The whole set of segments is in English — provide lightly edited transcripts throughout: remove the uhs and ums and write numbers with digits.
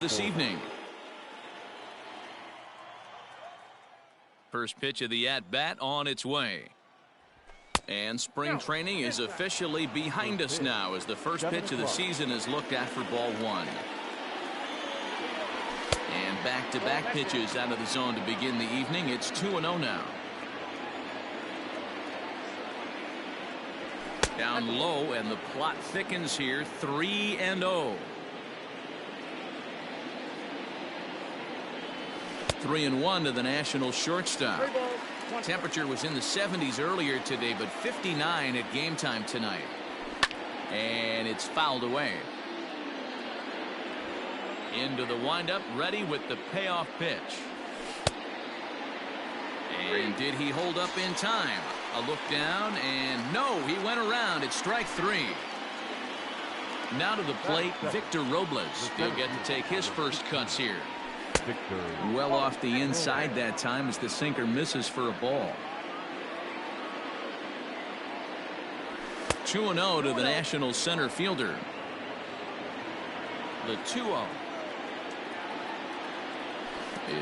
this evening. First pitch of the at-bat on its way. And spring training is officially behind us now as the first pitch of the season is looked at for ball one. And back-to-back pitches out of the zone to begin the evening. It's 2-0 now. Down low, and the plot thickens here. 3-0. 3-1 to the National shortstop. Temperature was in the 70s earlier today, but 59 at game time tonight. And it's fouled away. Into the windup, ready with the payoff pitch. And did he hold up in time? A look down, and no, he went around. It's strike three. Now to the plate, Victor Robles. He'll get to take his first cuts here. Well off the inside that time as the sinker misses for a ball. 2-0 to the National center fielder. The 2-0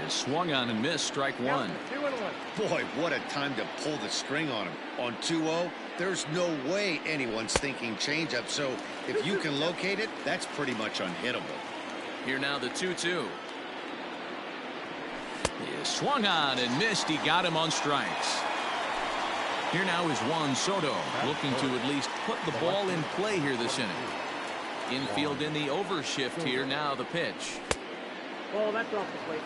is swung on and missed. Strike one. Boy, what a time to pull the string on him. On 2-0, there's no way anyone's thinking changeup. So if you can locate it, that's pretty much unhittable. Here now the 2-2. He is swung on and missed. He got him on strikes. Here now is Juan Soto looking to at least put the ball in play here this inning. Infield in the overshift here. Now the pitch. Oh, that's off the plate.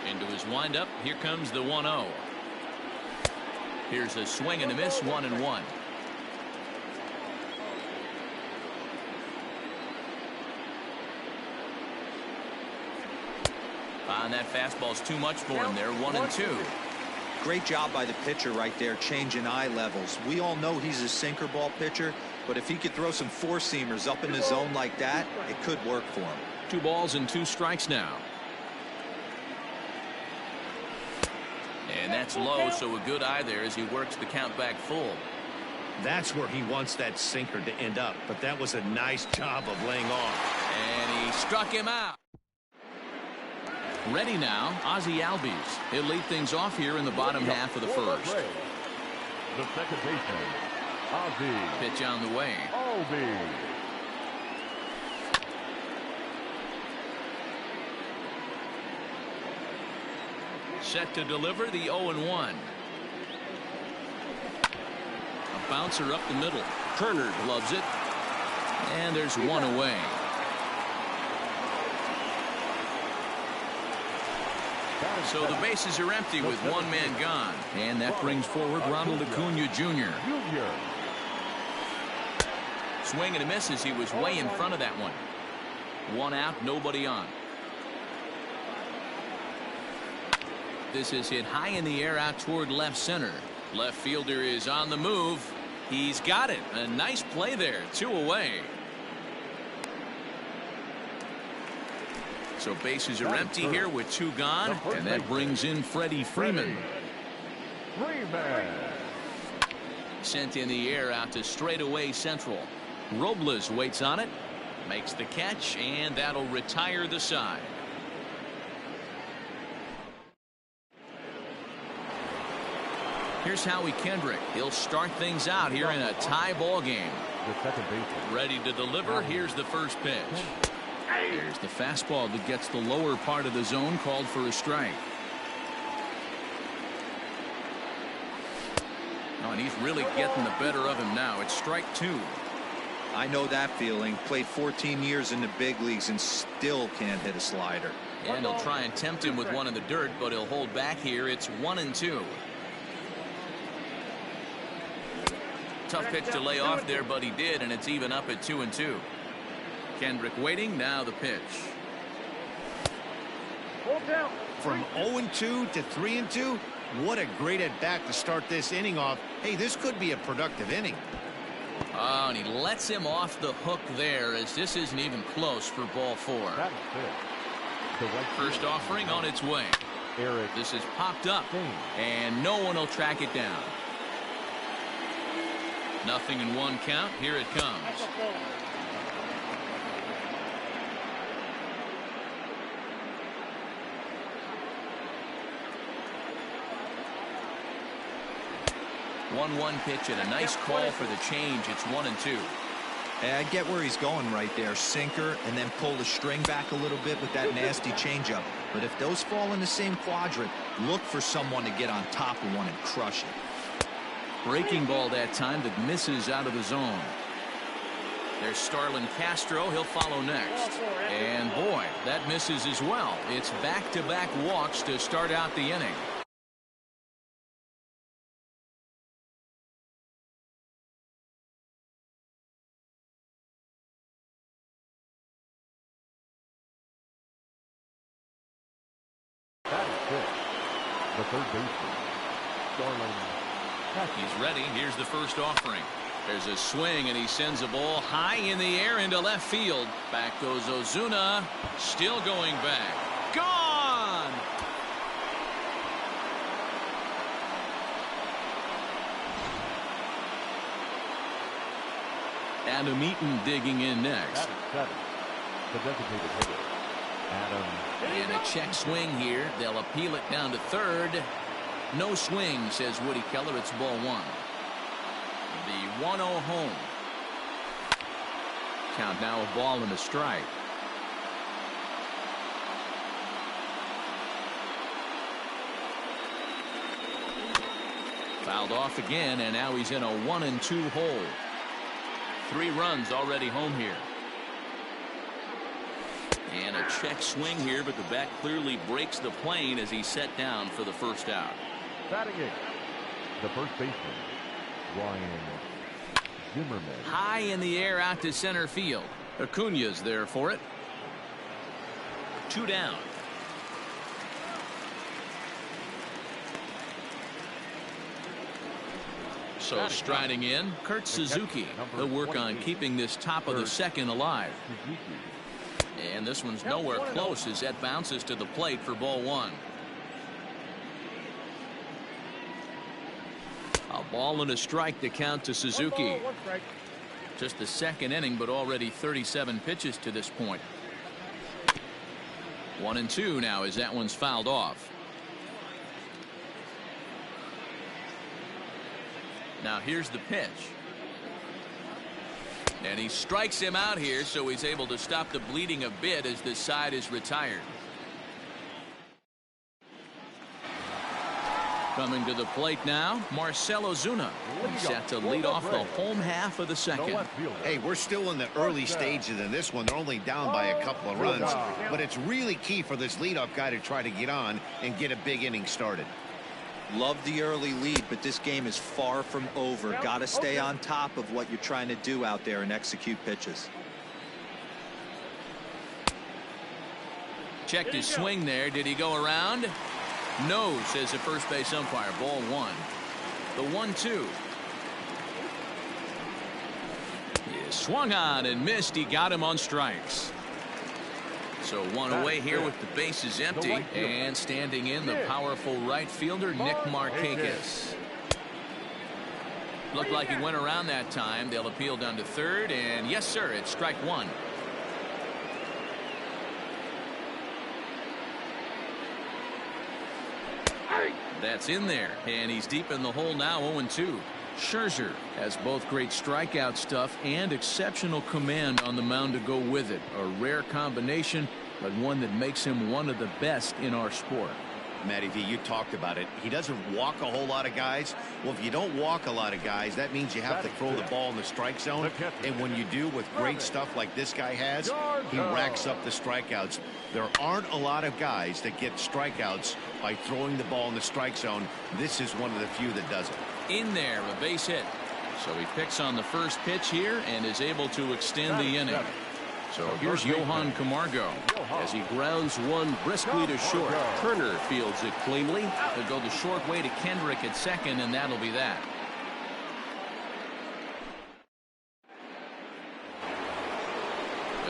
Into his windup. Here comes the 1-0. Here's a swing and a miss. 1-1. And that fastball's too much for him there. 1-2. Great job by the pitcher right there, changing eye levels. We all know he's a sinker ball pitcher, but if he could throw some four-seamers up in the zone like that, it could work for him. 2 balls and 2 strikes now. And that's low, so a good eye there as he works the count back full. That's where he wants that sinker to end up, but that was a nice job of laying off. And he struck him out. Ready now, Ozzie Albies. He'll lead things off here in the bottom half of the first. The second baseman, Ozzie. Pitch on the way. Albies. Set to deliver the 0-1. A bouncer up the middle. Turner gloves it. And there's one away. So the bases are empty with one man gone. And that brings forward Ronald Acuna Jr. Swing and a miss as he was way in front of that one. 1 out, nobody on. This is hit high in the air out toward left center. Left fielder is on the move. He's got it. A nice play there. 2 away. So bases are empty here with 2 gone, and that brings in Freddie Freeman. Sent in the air out to straightaway central. Robles waits on it, makes the catch, and that'll retire the side. Here's Howie Kendrick. He'll start things out here in a tie ball game. Ready to deliver. Here's the first pitch. There's the fastball that gets the lower part of the zone, called for a strike. Oh, and he's really getting the better of him now. It's strike 2. I know that feeling. Played 14 years in the big leagues and still can't hit a slider. And he'll try and tempt him with one in the dirt, but he'll hold back here. It's 1-2. Tough pitch to lay off there, but he did, and it's even up at 2-2. Kendrick waiting. Now the pitch. From 0-2 to 3-2, what a great at bat to start this inning off. Hey, this could be a productive inning. Oh, and he lets him off the hook there as this isn't even close for ball 4. First offering on its way. This is popped up, and no one will track it down. Nothing in one count. Here it comes. That's a ball. 1-1 pitch and a nice call for the change. It's 1-2. I get where he's going right there. Sinker and then pull the string back a little bit with that nasty changeup. But if those fall in the same quadrant, look for someone to get on top of one and crush it. Breaking ball that time that misses out of the zone. There's Starlin Castro. He'll follow next. And boy, that misses as well. It's back-to-back walks to start out the inning. That is it. The third baseman, Starlin. He's ready. Here's the first offering. There's a swing, and he sends a ball high in the air into left field. Back goes Ozuna. Still going back. Gone! Adam Eaton digging in next. That is seven. The designated hitter, Adam. And a check swing here. They'll appeal it down to third. No swing, says Woody Keller. It's ball one. The 1-0 home. Count now a ball and a strike. Fouled off again, and now he's in a 1-2 hole. 3 runs already home here. And a check swing here, but the bat clearly breaks the plane as he's set down for the first out. Batting it, the first baseman, Ryan Zimmerman. High in the air out to center field. Acuna's there for it. 2 down. So striding in, Kurt Suzuki. He'll work on keeping this top of the second alive. And this one's nowhere close as that bounces to the plate for ball one. A ball and a strike to count to Suzuki. Just the second inning, but already 37 pitches to this point. 1-2 now as that one's fouled off. Now here's the pitch. And he strikes him out here, so he's able to stop the bleeding a bit as this side is retired. Coming to the plate now, Marcell Ozuna. He's set to lead off the home half of the second. Hey, we're still in the early stages of this one. They're only down by a couple of runs, but it's really key for this leadoff guy to try to get on and get a big inning started. Love the early lead, but this game is far from over. Got to stay on top of what you're trying to do out there and execute pitches. Checked his swing there. Did he go around? No, says the first base umpire. Ball one. The 1-2. He swung on and missed. He got him on strikes. So one away here with the bases empty, and standing in the powerful right fielder Nick Markakis. Looked like he went around that time. They'll appeal down to third, and yes sir, it's strike one. That's in there, and he's deep in the hole now. 0-2. Scherzer has both great strikeout stuff and exceptional command on the mound to go with it. A rare combination, but one that makes him one of the best in our sport. Matty V, you talked about it. He doesn't walk a whole lot of guys. Well, if you don't walk a lot of guys, that means you have to throw the ball in the strike zone. And when you do, with great stuff like this guy has, he racks up the strikeouts. There aren't a lot of guys that get strikeouts by throwing the ball in the strike zone. This is one of the few that does it. In there, a base hit. So he picks on the first pitch here and is able to extend the inning. So here's Johan Camargo as he grounds one briskly to short. Turner fields it cleanly. He'll go the short way to Kendrick at second, and that'll be that.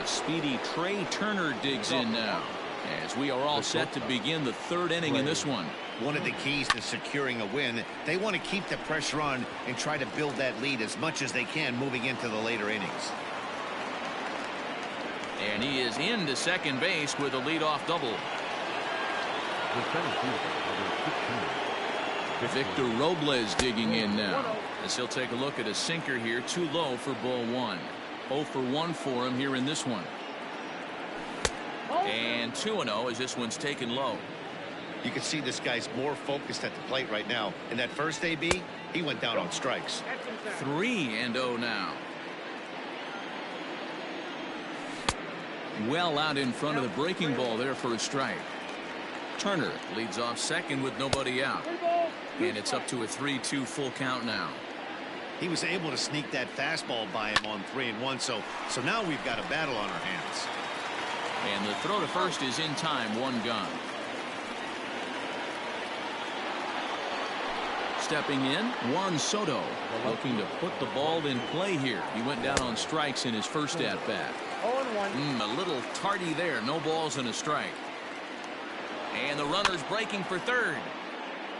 A speedy Trey Turner digs in now. As we are all set to begin the third inning in this one. One of the keys to securing a win, they want to keep the pressure on and try to build that lead as much as they can moving into the later innings. And he is into second base with a leadoff double. Victor Robles digging in now, as he'll take a look at a sinker here, too low for ball one. 0 for 1 for him here in this one. And 2-0 as this one's taken low. You can see this guy's more focused at the plate right now. In that first AB, he went down on strikes. 3-0 now. Well out in front of the breaking ball there for a strike. Turner leads off second with nobody out. And it's up to a 3-2 full count now. He was able to sneak that fastball by him on 3-1. So now we've got a battle on our hands. And the throw to first is in time. One gone. Stepping in, Juan Soto, looking to put the ball in play here. He went down on strikes in his first at bat. A little tardy there. No balls and a strike. And the runner's breaking for third.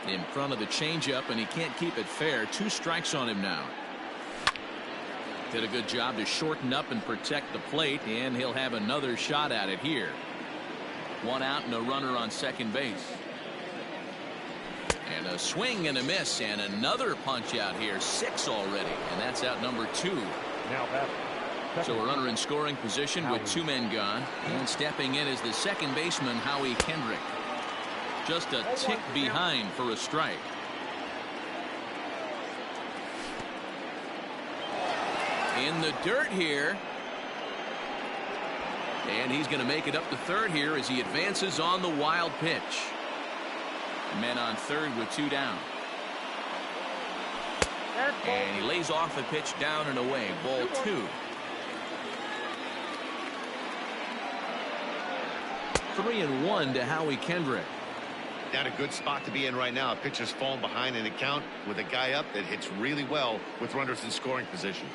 In front of the changeup, and he can't keep it fair. 2 strikes on him now. Did a good job to shorten up and protect the plate, and he'll have another shot at it here. 1 out and a runner on second base. And a swing and a miss, and another punch out here. 6 already, and that's out number 2. Now batter. So a runner in scoring position with 2 men gone, and stepping in is the second baseman Howie Kendrick. Just a tick behind for a strike. In the dirt here. And he's going to make it up to third here as he advances on the wild pitch. Men on third with 2 down. And he lays off the pitch down and away. Ball 2. 3-1 to Howie Kendrick. Not a good spot to be in right now. Pitcher's falling behind in the count with a guy up that hits really well with runners in scoring position.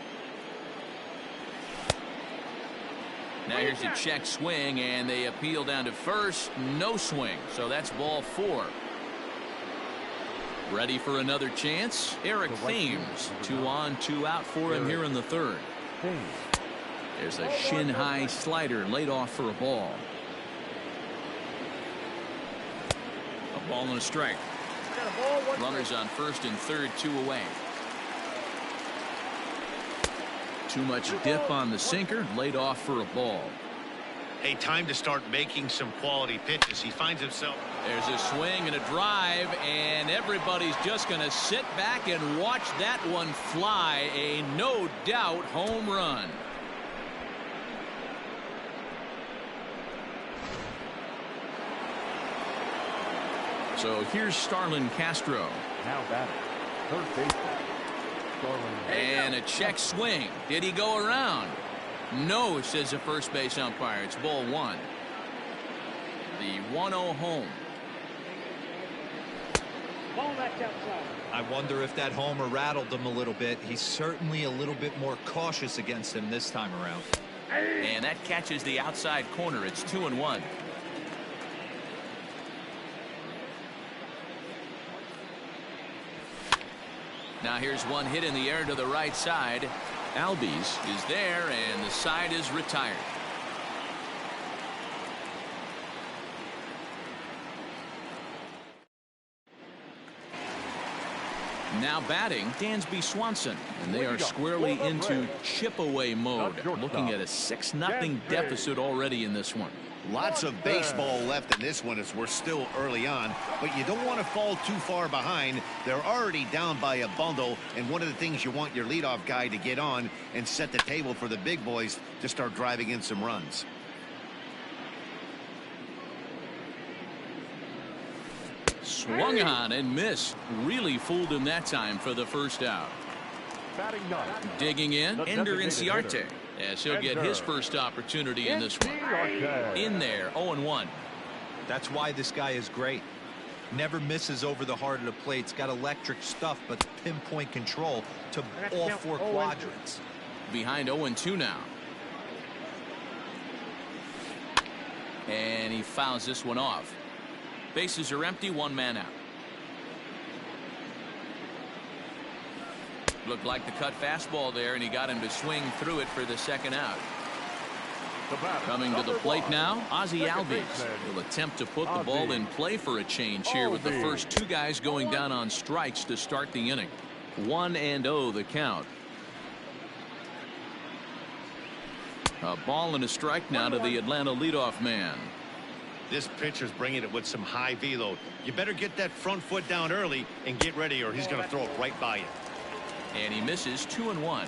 Now here's a check swing, and they appeal down to first. No swing, so that's ball 4. Ready for another chance? Eric Thames. 2 on, 2 out for him here in the third. There's a shin-high slider laid off for a ball. A ball and a strike. Runners on first and third, 2 away. Too much dip on the sinker, laid off for a ball. Hey, time to start making some quality pitches. He finds himself. There's a swing and a drive, and everybody's just going to sit back and watch that one fly. A no doubt home run. So here's Starlin Castro. Now batting. Third baseman. And a check swing. Did he go around? No, says the first base umpire. It's ball 1. The 1-0 home. I wonder if that homer rattled him a little bit. He's certainly a little bit more cautious against him this time around. And that catches the outside corner. It's 2-1. Now here's one hit in the air to the right side. Albies is there, and the side is retired. Now batting, Dansby Swanson, and they are squarely into chip-away mode, looking at a 6-0 deficit already in this one. Lots of baseball left in this one as we're still early on, but you don't want to fall too far behind. They're already down by a bundle, and one of the things you want your leadoff guy to get on and set the table for the big boys to start driving in some runs. Swung on and missed. Really fooled him that time for the first out. Batting 9. Digging in, Ender Inciarte, as he'll get his first opportunity in this one. In there, 0-1. That's why this guy is great. Never misses over the heart of the plate. He's got electric stuff, but pinpoint control to all 4 quadrants. Behind 0-2 now. And he fouls this one off. Bases are empty, one man out. Looked like the cut fastball there, and he got him to swing through it for the second out. Coming to the plate now, Ozzie Albies will attempt to put the ball in play for a change here with the first two guys going down on strikes to start the inning. 1-0 the count. A ball and a strike now to the Atlanta leadoff man. This pitcher's bringing it with some high velo. You better get that front foot down early and get ready, or he's going to throw it right by you. And he misses 2-1.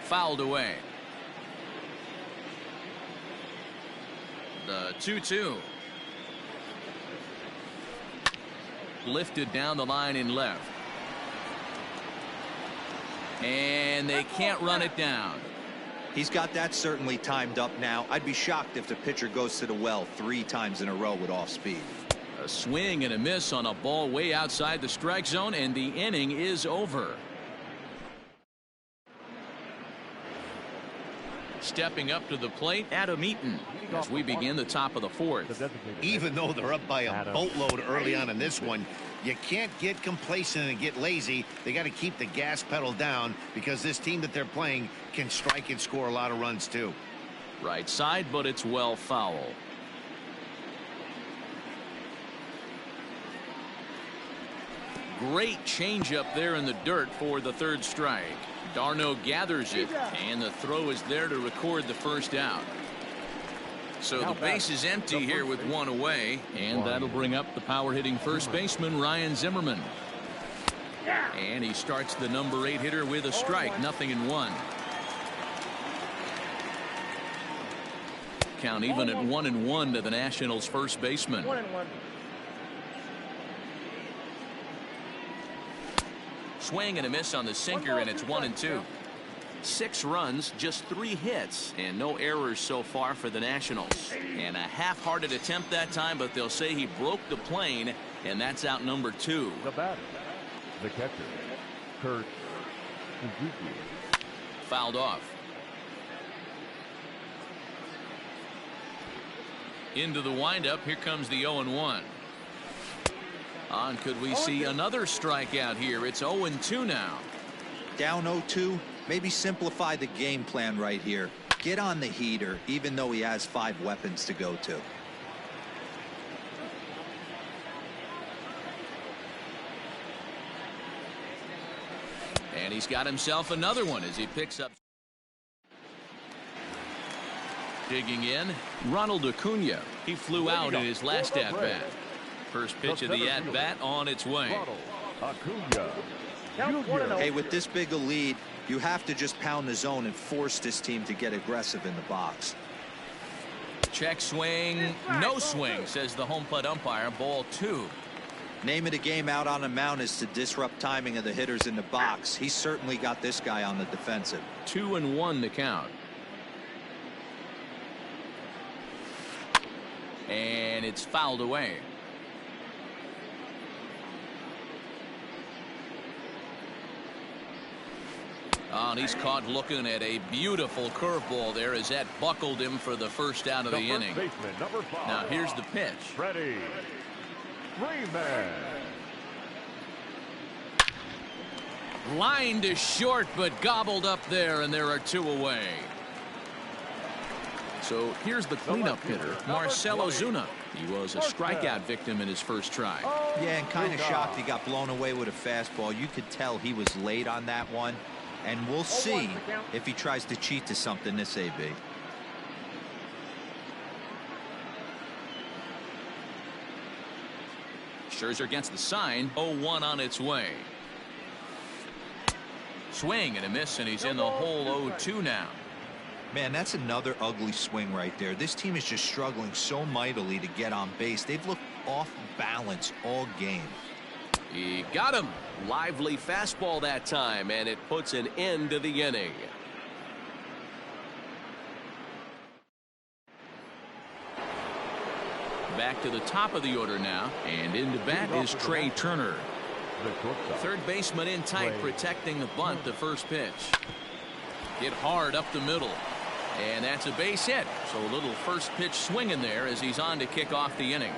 Fouled away. The 2-2. Lifted down the line in left. And they can't run it down. He's got that certainly timed up now. I'd be shocked if the pitcher goes to the well 3 times in a row with off speed. A swing and a miss on a ball way outside the strike zone, and the inning is over. Stepping up to the plate, Adam Eaton, as we begin the top of the fourth. Even though they're up by a boatload early on in this one, you can't get complacent and get lazy. They got to keep the gas pedal down, because this team that they're playing can strike and score a lot of runs too. Right side, but it's well foul. Great changeup there in the dirt for the third strike. Darno gathers it, and the throw is there to record the first out. So the base is empty here with one away, and that'll bring up the power hitting first baseman Ryan Zimmerman. And he starts the number 8 hitter with a strike, 0-1. Count even at 1-1 to the Nationals first baseman. 1-1. Swing and a miss on the sinker, and it's 1-2. 6 runs, just 3 hits, and no errors so far for the Nationals. And a half-hearted attempt that time, but they'll say he broke the plane, and that's out number 2. The batter, the catcher, Kurt Suzuki. Fouled off. Into the windup, here comes the 0-1. On, could we see another strikeout here? It's 0-2 now. Down 0-2, maybe simplify the game plan right here. Get on the heater, even though he has 5 weapons to go to. And he's got himself another one as he picks up. Digging in, Ronald Acuna. He flew out in his last at-bat. First pitch of the at-bat on its way. Hey, with this big a lead, you have to just pound the zone and force this team to get aggressive in the box. Check swing, no swing, says the home plate umpire. Ball 2. Name of the game out on the mound is to disrupt timing of the hitters in the box. He's certainly got this guy on the defensive. 2-1 the count. And it's fouled away. Oh, and he's caught looking at a beautiful curveball there as that buckled him for the first out of the inning. Now here's the pitch. Freddie Freeman. Line to short, but gobbled up there, and there are 2 away. So here's the cleanup hitter, Marcell Ozuna. He was a strikeout victim in his first try. Yeah, and kind of shocked he got blown away with a fastball. You could tell he was late on that one. And we'll see if he tries to cheat to something this AB. Scherzer against the sign. 0-1 on its way. Swing and a miss, and he's in the hole. 0-2 now. Man, that's another ugly swing right there. This team is just struggling so mightily to get on base. They've looked off balance all game. He got him. Lively fastball that time, and it puts an end to the inning. Back to the top of the order now, and into bat is Trey Turner. Third baseman in tight, protecting the bunt. The first pitch Hit hard up the middle. And that's a base hit. So a little first pitch swing in there as he's on to kick off the inning.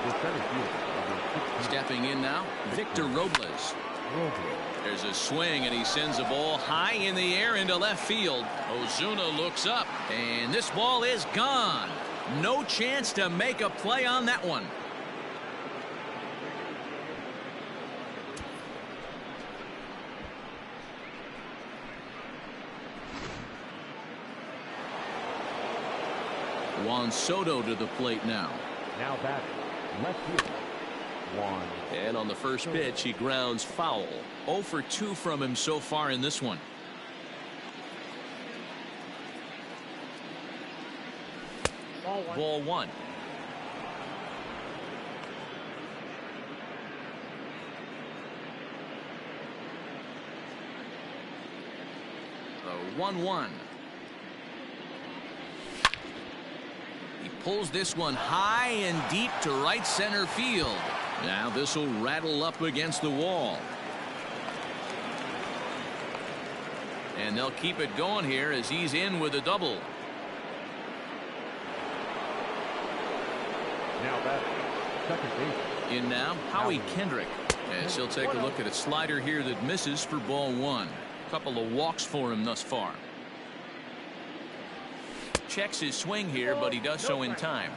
The center fielder, number 16. Stepping in now, Victor Robles. There's a swing, and he sends a ball high in the air into left field. Ozuna looks up, and this ball is gone. No chance to make a play on that one. Juan Soto to the plate now. Now batting, left field, Juan. And on the first pitch, he grounds foul. 0 for 2 from him so far in this one. Ball one. The 1-1. He pulls this one high and deep to right center field. Now this will rattle up against the wall. And they'll keep it going here as he's in with a double. Now batting, second base. In now, Howie Kendrick. As he'll take a look at a slider here that misses for ball one. Couple of walks for him thus far. Checks his swing here, but he does so in time.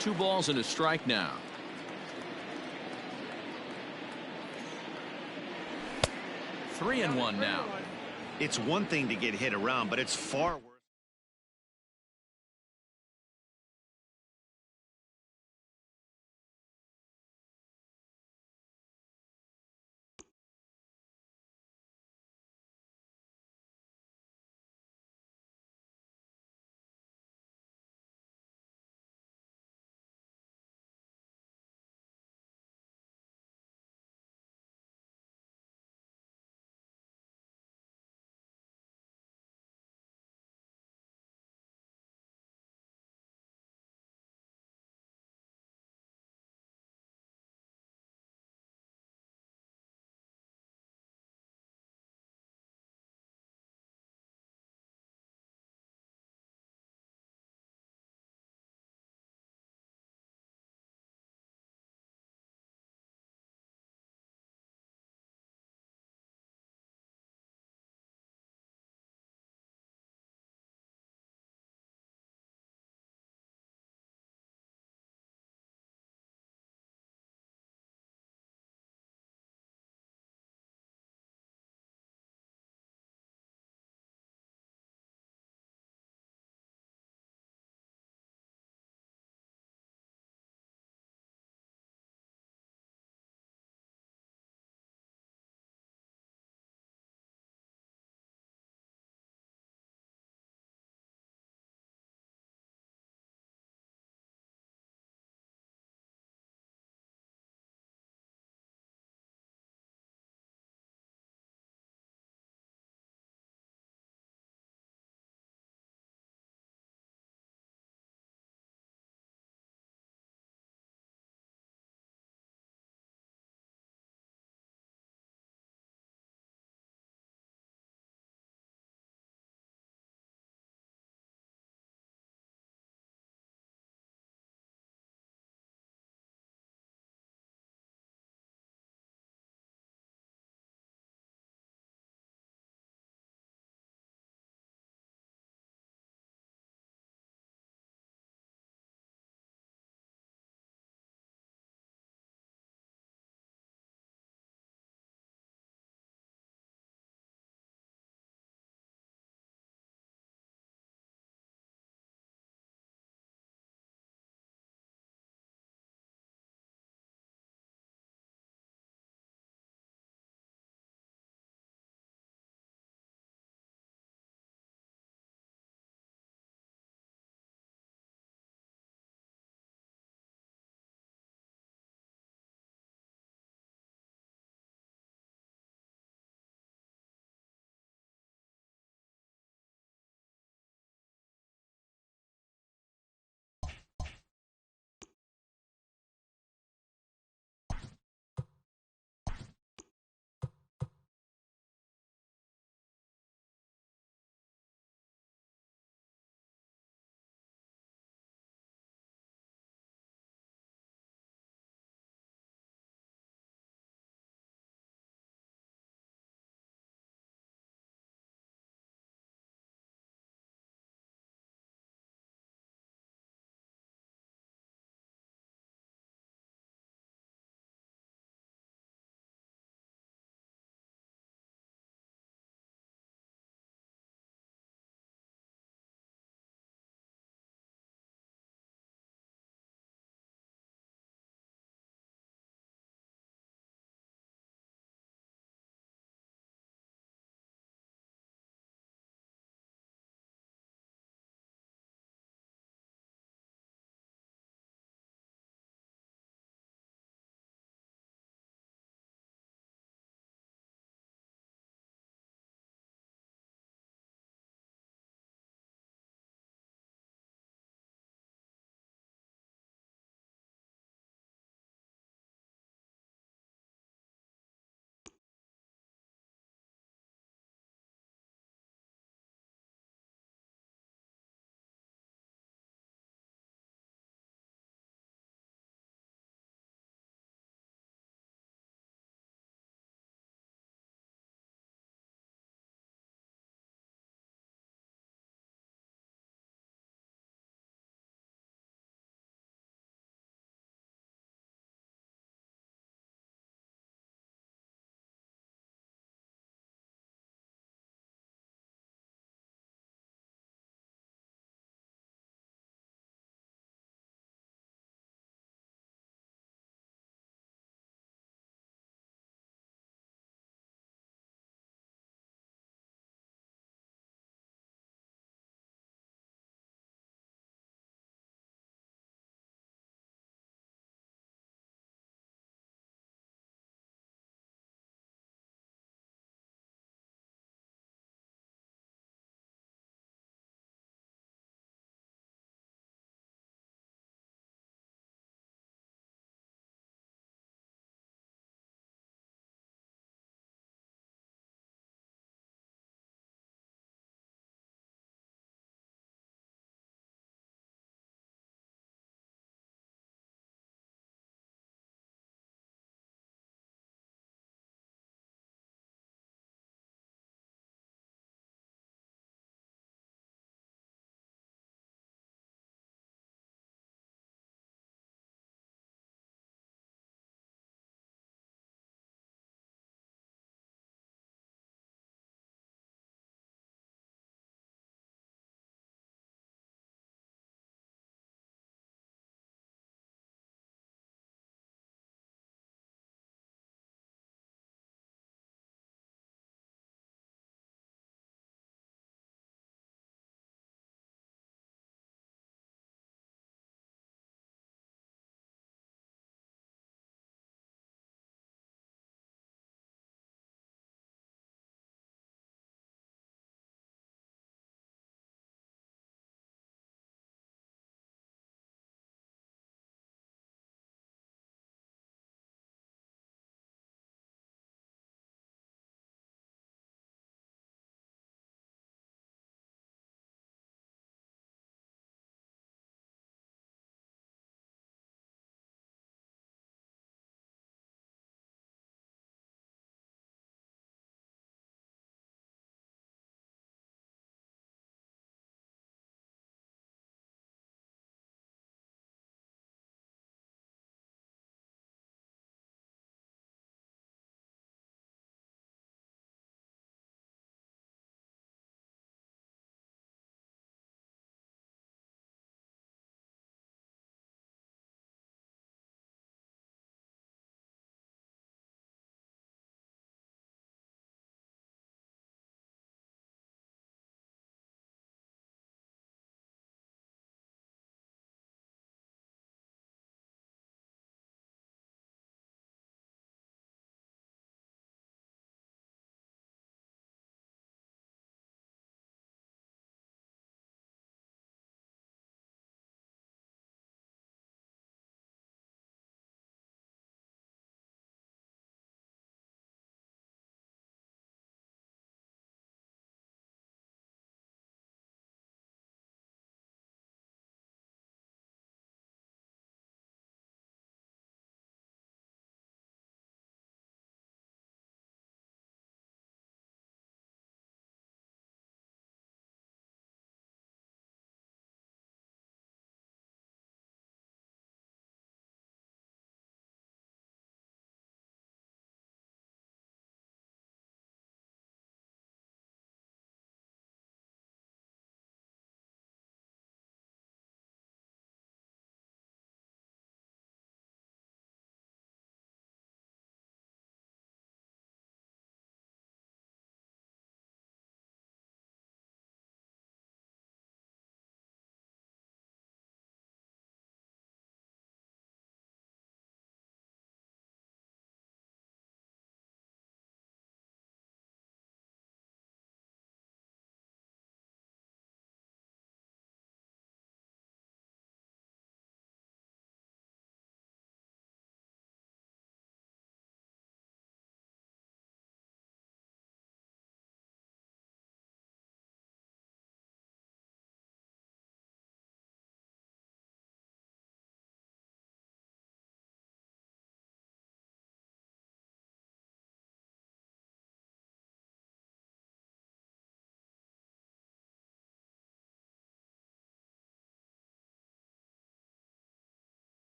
Two balls and a strike now. 3-1 now. It's one thing to get hit around, but it's far worse.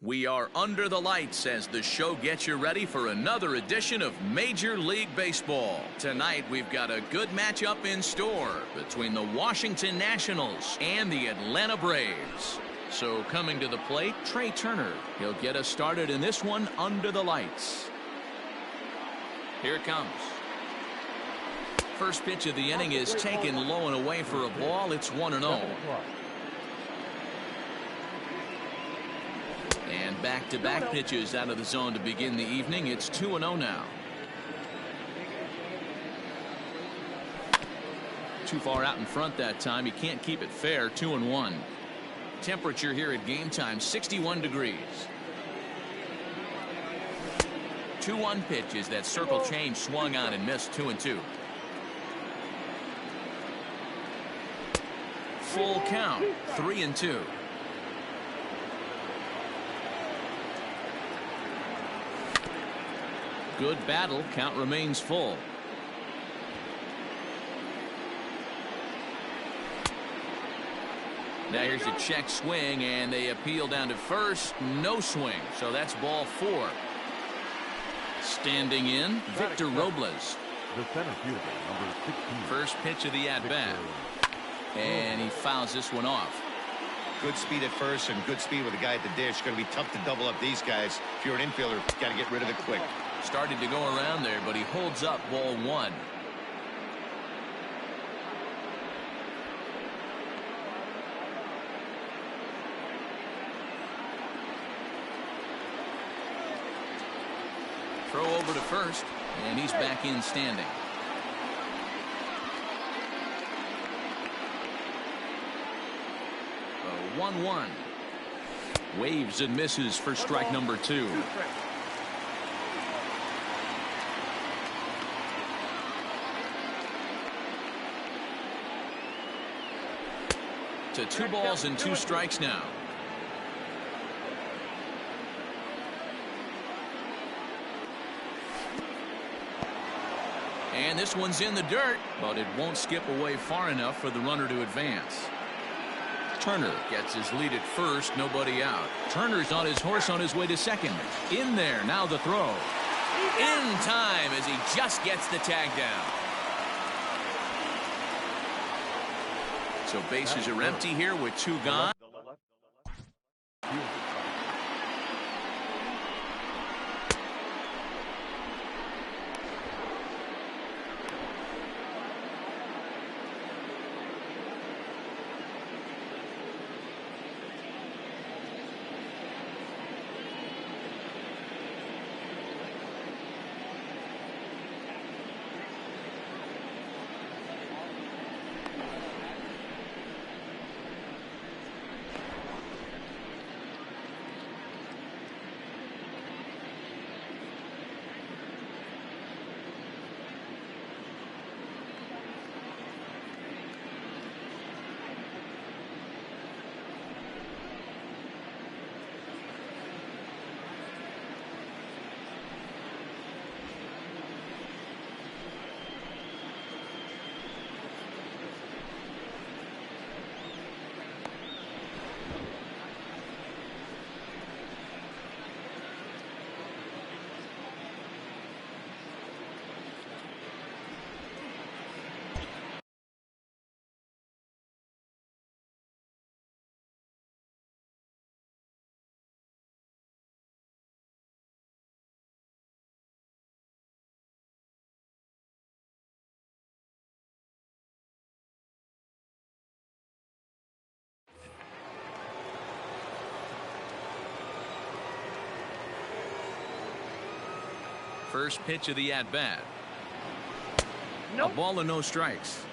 We are under the lights as the show gets you ready for another edition of Major League Baseball. Tonight, we've got a good matchup in store between the Washington Nationals and the Atlanta Braves. So coming to the plate, Trey Turner. He'll get us started in this one under the lights. Here it comes. First pitch of the inning is taken low and away for a ball. It's 1-0. And back-to-back pitches out of the zone to begin the evening. It's 2-0 now. Too far out in front that time. He can't keep it fair. 2-1. Temperature here at game time, 61 degrees. 2-1 pitch is that circle change swung on and missed. 2-2. Full count. 3-2. Good battle. Count remains full. Now here's a check swing, and they appeal down to first. No swing, so that's ball 4. Standing in, Victor Robles. The center fielder, number 16. First pitch of the at-bat. And he fouls this one off. Good speed at first and good speed with the guy at the dish. Going to be tough to double up these guys. If you're an infielder, got to get rid of it quick. Started to go around there, but he holds up ball 1. Throw over to first, and he's back in standing. A 1-1. Waves and misses for strike number 2. To 2 balls and 2 strikes now. And this one's in the dirt, but it won't skip away far enough for the runner to advance. Turner gets his lead at first, nobody out. Turner's on his horse on his way to second. In there, now the throw. In time as he just gets the tag down. So bases are empty here with 2 gone. First pitch of the at-bat. Nope. A ball and no strikes.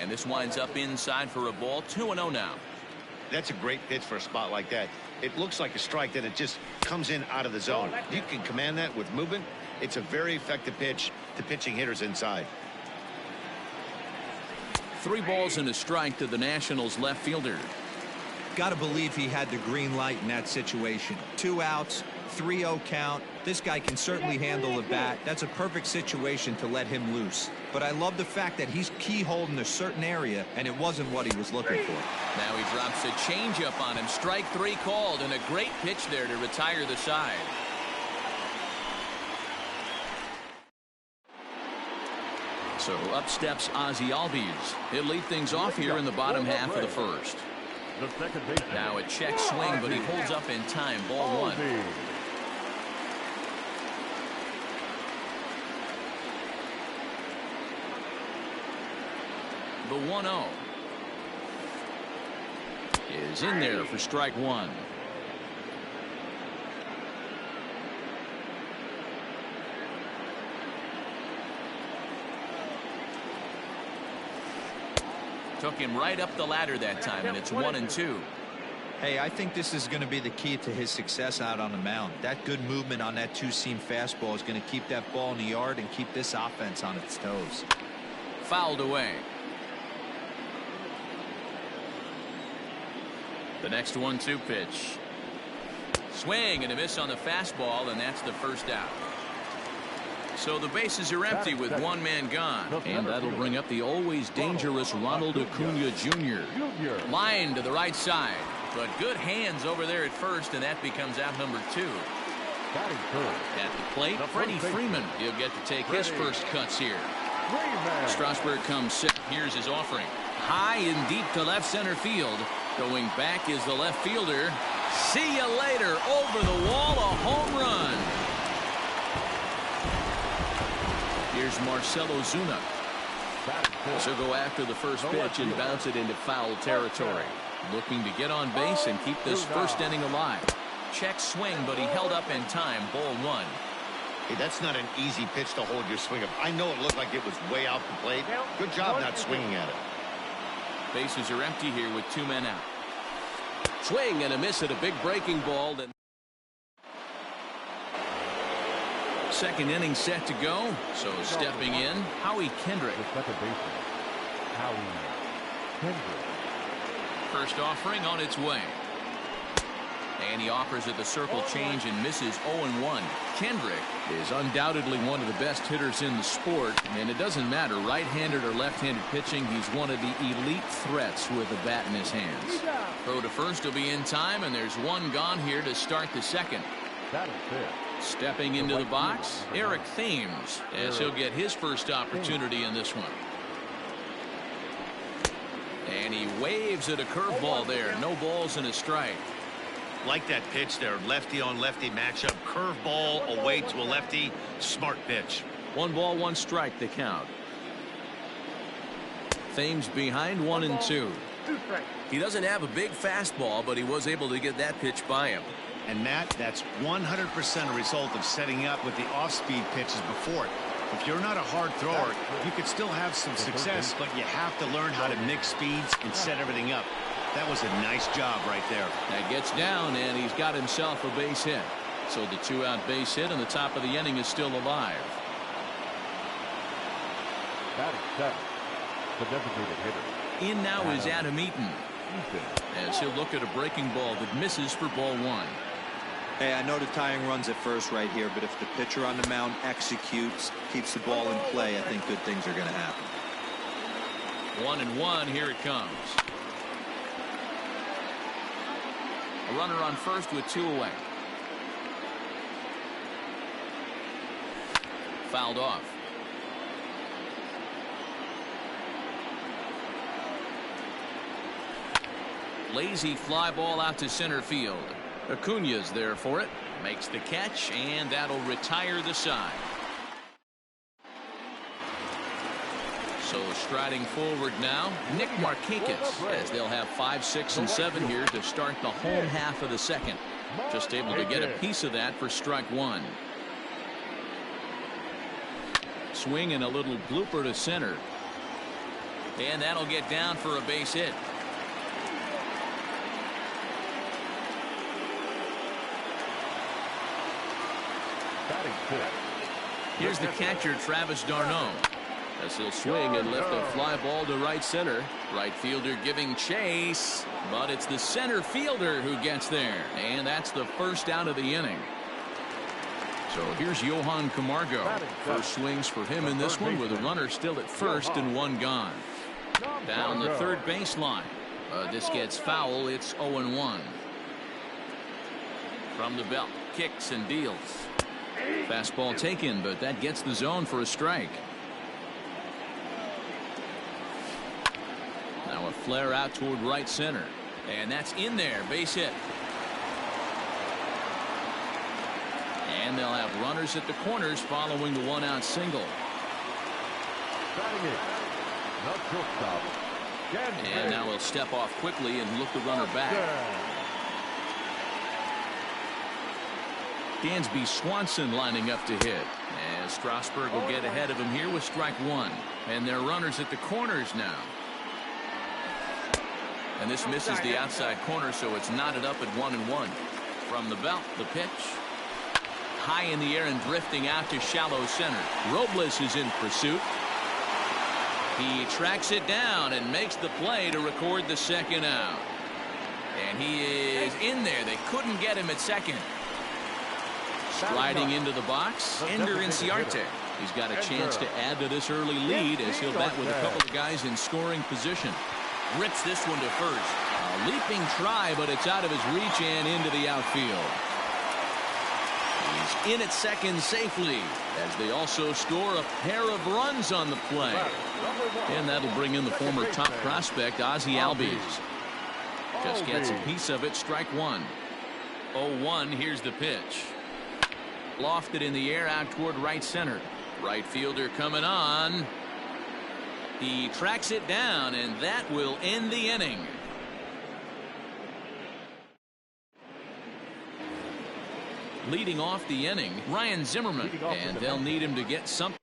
And this winds up inside for a ball. 2-0 now. That's a great pitch for a spot like that. It looks like a strike, then it just comes in out of the zone. You can command that with movement. It's a very effective pitch to pitching hitters inside. 3 balls and a strike to the Nationals left fielder. Got to believe he had the green light in that situation. 2 outs, 3-0 count. This guy can certainly handle the bat. That's a perfect situation to let him loose. But I love the fact that he's keyholed in a certain area, and it wasn't what he was looking for. Now he drops a changeup on him. Strike 3 called, and a great pitch there to retire the side. So up steps Ozzie Albies. He'll lead things off here in the bottom half of the first. Now a check swing, but he holds up in time. Ball 1. The 1-0 is in there for strike 1. Took him right up the ladder that time, and it's 1-2. Hey, I think this is going to be the key to his success out on the mound. That good movement on that two-seam fastball is going to keep that ball in the yard and keep this offense on its toes. Fouled away. The next 1-2 pitch. Swing and a miss on the fastball, and that's the first out. So the bases are empty with one man gone, and that'll bring up the always dangerous Ronald Acuna Jr. Line to the right side, but good hands over there at first, and that becomes out number 2. At the plate, Freddie Freeman. He'll get to take his first cuts here. Strasburg comes set. Here's his offering. High and deep to left center field. Going back is the left fielder. See you later. Over the wall, a home run. Here's Marcell Ozuna. So go after the first pitch and bounce it into foul territory. Looking to get on base and keep this first inning alive. Check swing, but he held up in time. Ball 1. Hey, that's not an easy pitch to hold your swing up. I know it looked like it was way out the plate. Good job not swinging at it. Bases are empty here with 2 men out. Swing and a miss at a big breaking ball. That second inning set to go. So stepping in, Howie Kendrick. First offering on its way. And he offers it the circle change and misses 0-1. Kendrick is undoubtedly one of the best hitters in the sport, and it doesn't matter right-handed or left-handed pitching. He's one of the elite threats with a bat in his hands. Throw to first will be in time, and there's one gone here to start the second. Stepping into the box, Eric Thames, as he'll get his first opportunity in this one. And he waves at a curveball there. No balls and a strike. Like that pitch there, lefty on lefty matchup, curveball away to a lefty. Smart pitch. 1 ball, 1 strike the count. Thames behind 1-2. He doesn't have a big fastball, but he was able to get that pitch by him. And that's 100% a result of setting up with the off-speed pitches before it. If you're not a hard thrower, you could still have some success, but you have to learn how to mix speeds and set everything up. That was a nice job right there. That gets down, and he's got himself a base hit. So the 2-out base hit, and the top of the inning is still alive. The designated hitter. In now is Adam Eaton, as he'll look at a breaking ball that misses for ball 1. Hey, I know the tying runs at first right here, but if the pitcher on the mound executes, keeps the ball in play, I think good things are going to happen. 1-1, here it comes. A runner on first with 2 away. Fouled off. Lazy fly ball out to center field. Acuna's there for it. Makes the catch, and that'll retire the side. So striding forward now, Nick Markakis, as they'll have 5, 6, and 7 here to start the home half of the second. Just able to get a piece of that for strike 1. Swing and a little blooper to center. And that'll get down for a base hit. Here's the catcher, Travis d'Arnaud, as he'll swing and lift a fly ball to right center. Right fielder giving chase, but it's the center fielder who gets there, and that's the first out of the inning. So here's Johan Camargo. First swings for him in this one with a runner still at first and one gone. Down the third baseline. This gets foul. It's 0-1. From the belt. Kicks and deals. Fastball taken, but that gets the zone for a strike. Now a flare out toward right center. And that's in there. Base hit. And they'll have runners at the corners following the one-out single. And now he'll step off quickly and look the runner back. Dansby Swanson lining up to hit. As Strasburg will get ahead of him here with strike one. And they're runners at the corners now. And this misses the outside corner, so it's knotted up at 1-1. From the belt, the pitch. High in the air and drifting out to shallow center. Robles is in pursuit. He tracks it down and makes the play to record the second out. And he is in there. They couldn't get him at second. Striding into the box, Ender Inciarte. He's got a chance to add to this early lead as he'll bat with a couple of guys in scoring position. Rips this one to first. A leaping try, but it's out of his reach and into the outfield. He's in at second safely as they also score a pair of runs on the play. And that'll bring in the former top prospect, Ozzie Albies. Just gets a piece of it, strike one. 0-1, here's the pitch. Lofted in the air out toward right center. Right fielder coming on. He tracks it down, and that will end the inning. Leading off the inning, Ryan Zimmerman, and they'll need him to get something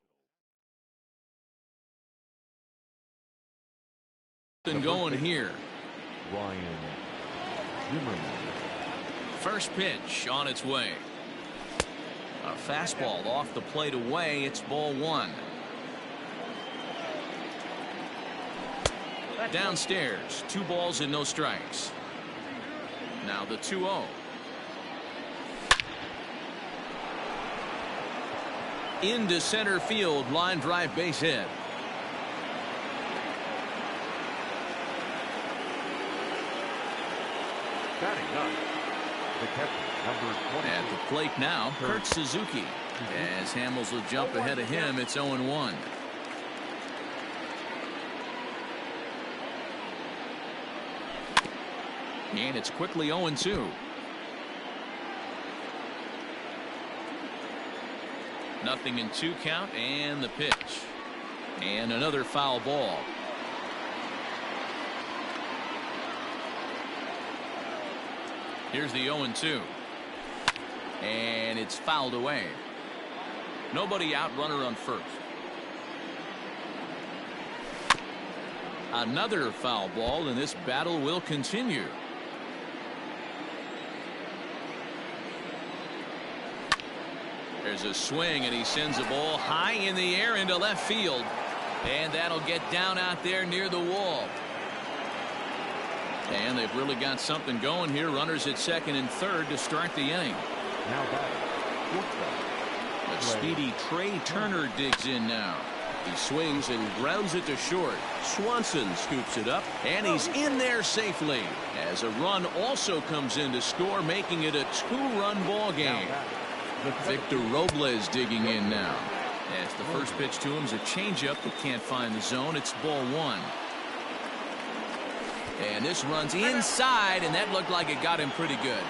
going here. Ryan Zimmerman. First pitch on its way. A fastball off the plate away. It's ball one. Downstairs, 2 balls and no strikes. Now the 2-0. Into center field, line drive, base hit. Batting up, the catcher, number 20. At the plate now, Kurt Suzuki. As Hamels will jump ahead of him, it's 0-1. And it's quickly 0-2. Nothing in 2 count, and the pitch. And another foul ball. Here's the 0-2. And it's fouled away. Nobody out, runner on first. Another foul ball, and this battle will continue. There's a swing, and he sends a ball high in the air into left field. And that'll get down out there near the wall. And they've really got something going here. Runners at second and third to start the inning. Now batting. But speedy Trey Turner digs in now. He swings and grounds it to short. Swanson scoops it up, and he's in there safely. As a run also comes in to score, making it a 2-run ball game. Victor Robles digging in now. As the first pitch to him is a changeup that can't find the zone. It's ball one. And this runs inside, and that looked like it got him pretty good.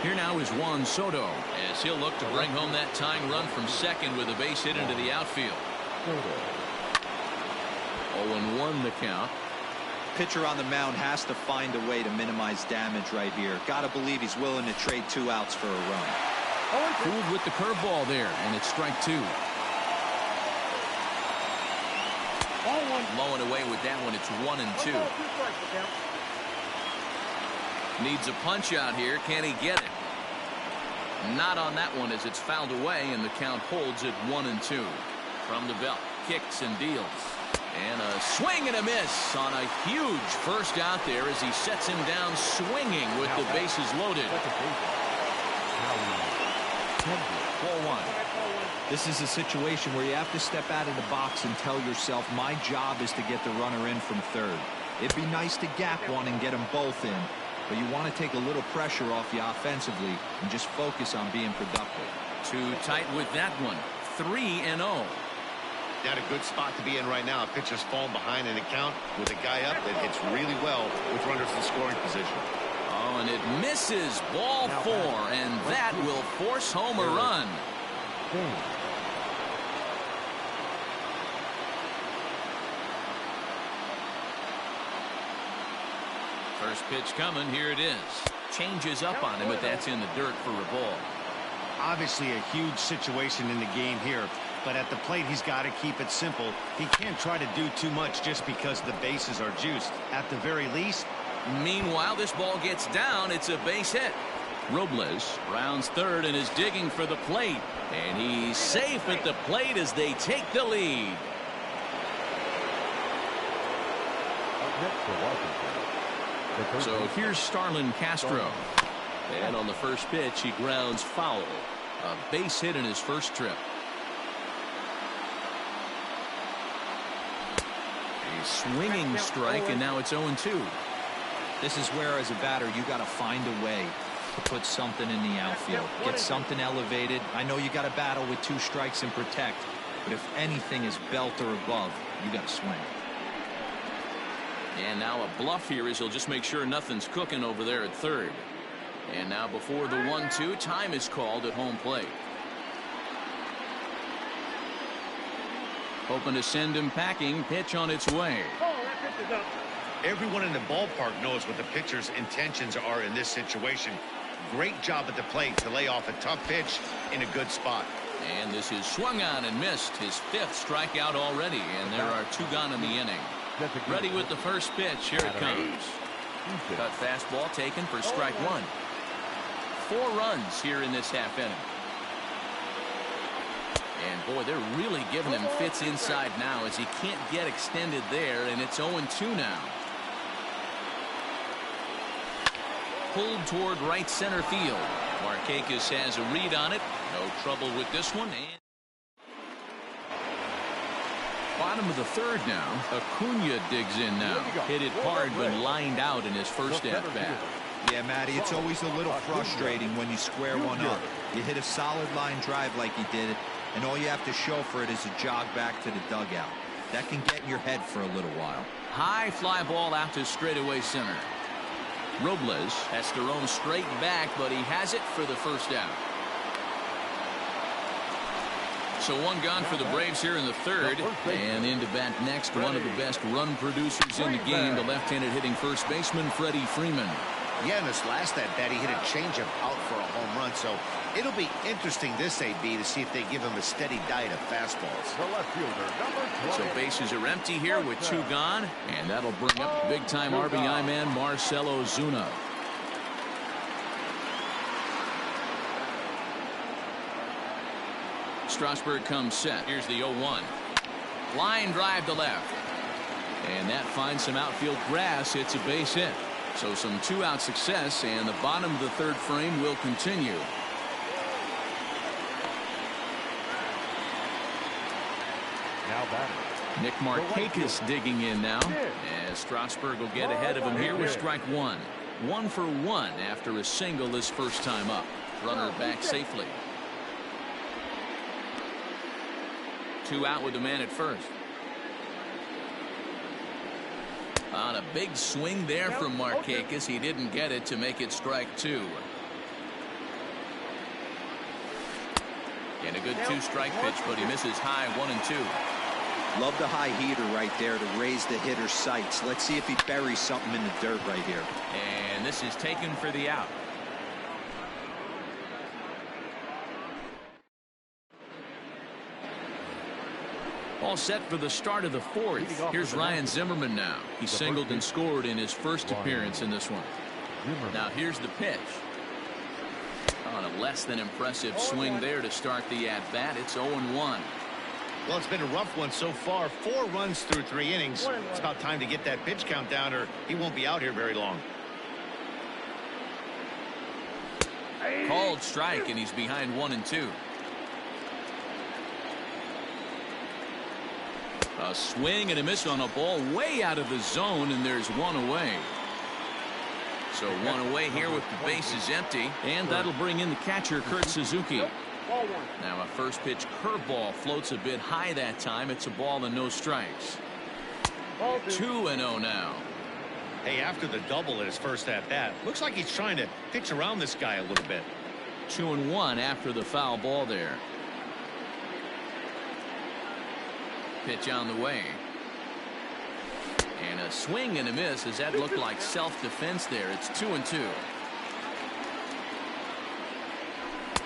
Here now is Juan Soto, as he'll look to bring home that tying run from second with a base hit into the outfield. 0-1 the count. Pitcher on the mound has to find a way to minimize damage right here. Gotta believe he's willing to trade 2 outs for a run. Fooled with the curveball there, and it's strike 2. Low and away with that one. It's 1-2. Needs a punch out here. Can he get it? Not on that one, as it's fouled away, and the count holds at 1-2. From the belt, kicks and deals. And a swing and a miss on a huge first out there as he sets him down swinging with the bases loaded. This is a situation where you have to step out of the box and tell yourself, my job is to get the runner in from third. It'd be nice to gap one and get them both in, but you want to take a little pressure off you offensively and just focus on being productive. Too tight with that one. 3-0. Not a good spot to be in right now. A pitcher's falling behind in the count with a guy up that hits really well with runners in scoring position. Oh, and it misses. Ball 4, and that will force home a run. First pitch coming. Here it is. Changes up on him, but that's in the dirt for a ball. Obviously a huge situation in the game here, but at the plate he's got to keep it simple. He can't try to do too much just because the bases are juiced. At the very least. Meanwhile, this ball gets down. It's a base hit. Robles rounds third and is digging for the plate, and he's safe at the plate as they take the lead. So here's Starlin Castro, and on the first pitch he grounds foul. A base hit in his first trip. A swinging strike, and now it's 0-2. This is where, as a batter, you got to find a way to put something in the outfield, get something elevated. I know you got to battle with 2 strikes and protect, but if anything is belt or above, you got to swing. And now a bluff here as he'll just make sure nothing's cooking over there at third. And now before the 1-2, time is called at home plate. Hoping to send him packing. Pitch on its way. Oh, that pitch is up. Everyone in the ballpark knows what the pitcher's intentions are in this situation. Great job at the plate to lay off a tough pitch in a good spot. And this is swung on and missed. His 5th strikeout already, and there are 2 gone in the inning. Ready with the first pitch. Here it comes. Cut fastball taken for strike 1. 4 runs here in this half inning. And boy, they're really giving him fits inside now as he can't get extended there, and it's 0-2 now. Pulled toward right center field. Markakis has a read on it. No trouble with this one. And bottom of the third now. Acuna digs in now. Hit it hard but lined out in his first at bat. Yeah, Matty, it's always a little frustrating when you square one up. You hit a solid line drive like he did, and all you have to show for it is a jog back to the dugout. That can get in your head for a little while. High fly ball out to straightaway center. Robles has to roam straight back, but he has it for the first out. So 1 gone for the Braves here in the third. And in to bat next, one of the best run producers in the game, the left-handed hitting first baseman, Freddie Freeman. Yeah, in this last at bat, he hit a changeup out for a home run. So it'll be interesting this AB to see if they give him a steady diet of fastballs. The left fielder, So bases are empty here with 2 gone, and that'll bring up big-time RBI man Marcell Ozuna. Strasburg comes set. Here's the 0-1. Line drive to left. And that finds some outfield grass. It's a base hit. So some 2-out success, and the bottom of the third frame will continue. now batting. Nick Markakis digging in now, as Strasburg will get ahead of him here with strike 1. 1 for 1 after a single this first time up. Runner back safely. 2 out with the man at first. On a big swing there from Markakis. He didn't get it to make it strike 2. And a good 2-strike pitch, but he misses high 1 and 2. Love the high heater right there to raise the hitter's sights. Let's see if he buries something in the dirt right here. And this is taken for the out. All set for the start of the 4th. Here's Ryan Zimmerman now. He singled and scored in his first appearance in this one. Now here's the pitch. On a less than impressive swing there to start the at-bat. It's 0-1. Well, it's been a rough one so far. 4 runs through 3 innings. It's about time to get that pitch count down, or he won't be out here very long. Called strike, and he's behind 1 and 2. A swing and a miss on a ball way out of the zone, and there's one away. So one away here with the bases empty, and that'll bring in the catcher, Kurt Suzuki. Now a first pitch curveball floats a bit high that time. It's a ball and no strikes. 2-0 now. Hey, after the double in his first at bat, looks like he's trying to pitch around this guy a little bit. 2-1 after the foul ball there. Pitch on the way. And a swing and a miss, as that looked like self-defense there. It's 2-2.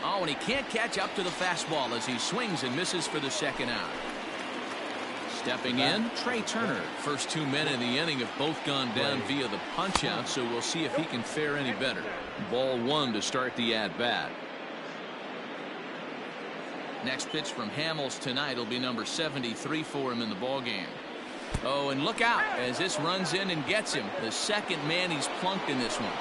Oh, and he can't catch up to the fastball as he swings and misses for the second out. Stepping in, Trey Turner. First 2 men in the inning have both gone down via the punch-out, so we'll see if he can fare any better. Ball 1 to start the at-bat. Next pitch from Hamels tonight will be number 73 for him in the ballgame. Oh, and look out as this runs in and gets him. The second man he's plunked in this one.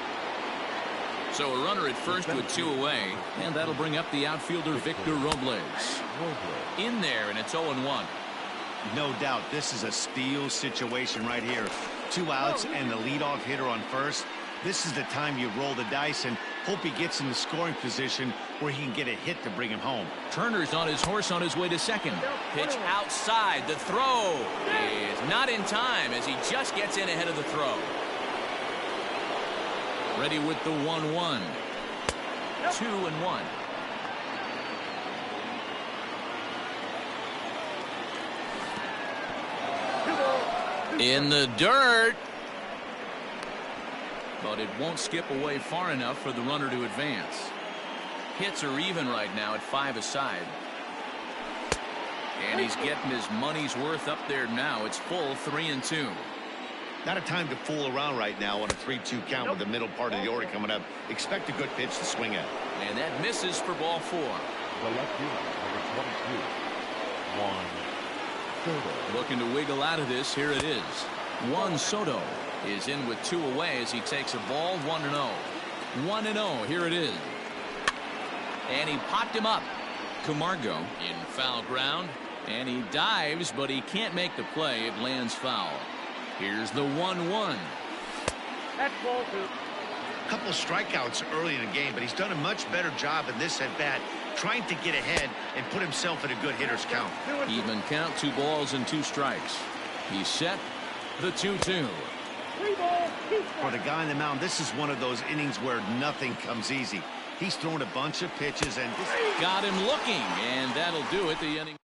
So a runner at first with 2 away, and that'll bring up the outfielder Victor Robles. In there, and it's 0-1. No doubt this is a steal situation right here. 2 outs and the leadoff hitter on first. This is the time you roll the dice and hope he gets in the scoring position where he can get a hit to bring him home. Turner's on his horse on his way to second. Pitch outside. The throw is not in time as he just gets in ahead of the throw. Ready with the 1-1. 2-1. In the dirt. But it won't skip away far enough for the runner to advance. Hits are even right now at 5 aside. And he's getting his money's worth up there now. It's full 3-2. Not a time to fool around right now on a 3-2 count with the middle part of the order coming up. Expect a good pitch to swing at. And that misses for ball 4. The left fielder, number 22, Juan Soto. Looking to wiggle out of this. Here it is. Juan Soto is in with 2 away as he takes a ball. 1-0. 1-0. Here it is. And he popped him up. Camargo in foul ground. And he dives, but he can't make the play. It lands foul. Here's the 1-1. That's ball 2. A couple of strikeouts early in the game, but he's done a much better job in this at bat, trying to get ahead and put himself in a good hitter's count. Even count, 2 balls and 2 strikes. He's set. The 2-2. 3 balls, 2 strikes. For the guy on the mound, this is one of those innings where nothing comes easy. He's thrown a bunch of pitches and got him looking, and that'll do it. The inning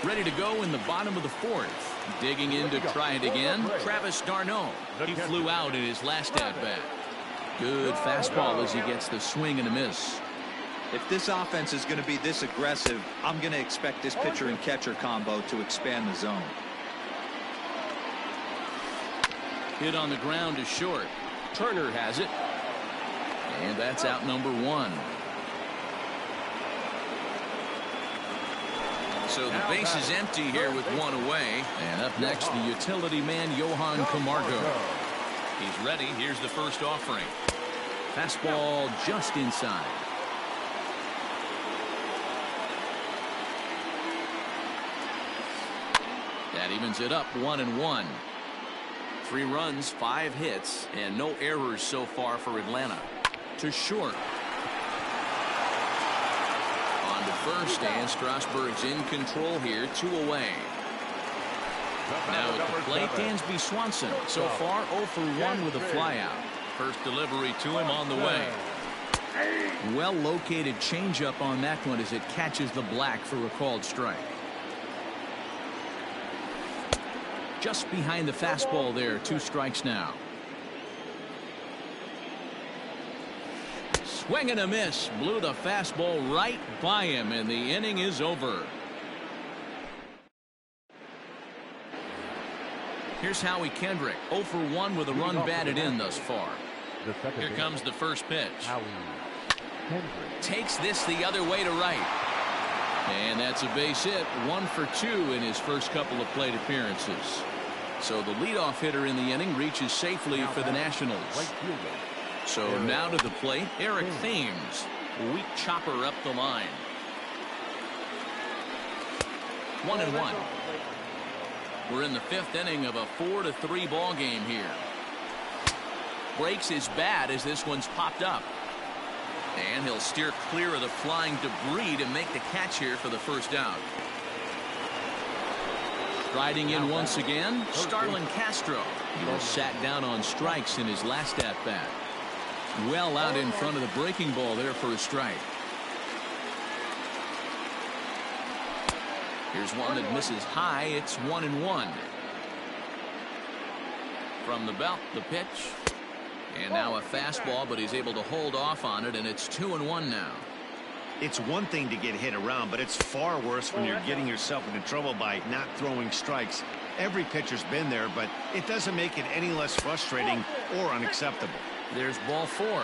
ready to go in the bottom of the 4th. Digging in to try it again, Travis d'Arnaud. He flew out in his last at-bat. Good fastball as he gets the swing and a miss. If this offense is going to be this aggressive, I'm going to expect this pitcher and catcher combo to expand the zone. Hit on the ground is short. Turner has it. And that's out number 1. So the base is empty here with 1 away. And up next, the utility man, Johan Camargo. He's ready. Here's the first offering. Fastball just inside. That evens it up 1-1. 3 runs, 5 hits, and no errors so far for Atlanta. To short. On to first, and Strasburg's in control here. 2 away. Now at the plate, Dansby Swanson. So far 0 for 1 with a flyout. First delivery to him on the way. Well located changeup on that one as it catches the black for a called strike. Just behind the fastball there. 2 strikes now. Swing and a miss. Blew the fastball right by him, and the inning is over. Here's Howie Kendrick. 0 for 1 with a run batted in thus far. Here comes the first pitch. Takes this the other way to right. And that's a base hit. 1 for 2 in his first couple of plate appearances. So the leadoff hitter in the inning reaches safely for the Nationals. So now to the plate, Eric Thames. Weak chopper up the line. 1-1. We're in the 5th inning of a 4-3 ball game here. Breaks his bat as this one's popped up. And he'll steer clear of the flying debris to make the catch here for the first out. Riding in once again, Starlin Castro. He was sat down on strikes in his last at-bat. Well out in front of the breaking ball there for a strike. Here's one that misses high. It's 1-1. From the belt, the pitch. And now a fastball, but he's able to hold off on it, and it's 2-1 now. It's one thing to get hit around, but it's far worse when you're getting yourself into trouble by not throwing strikes. Every pitcher's been there, but it doesn't make it any less frustrating or unacceptable. There's ball 4.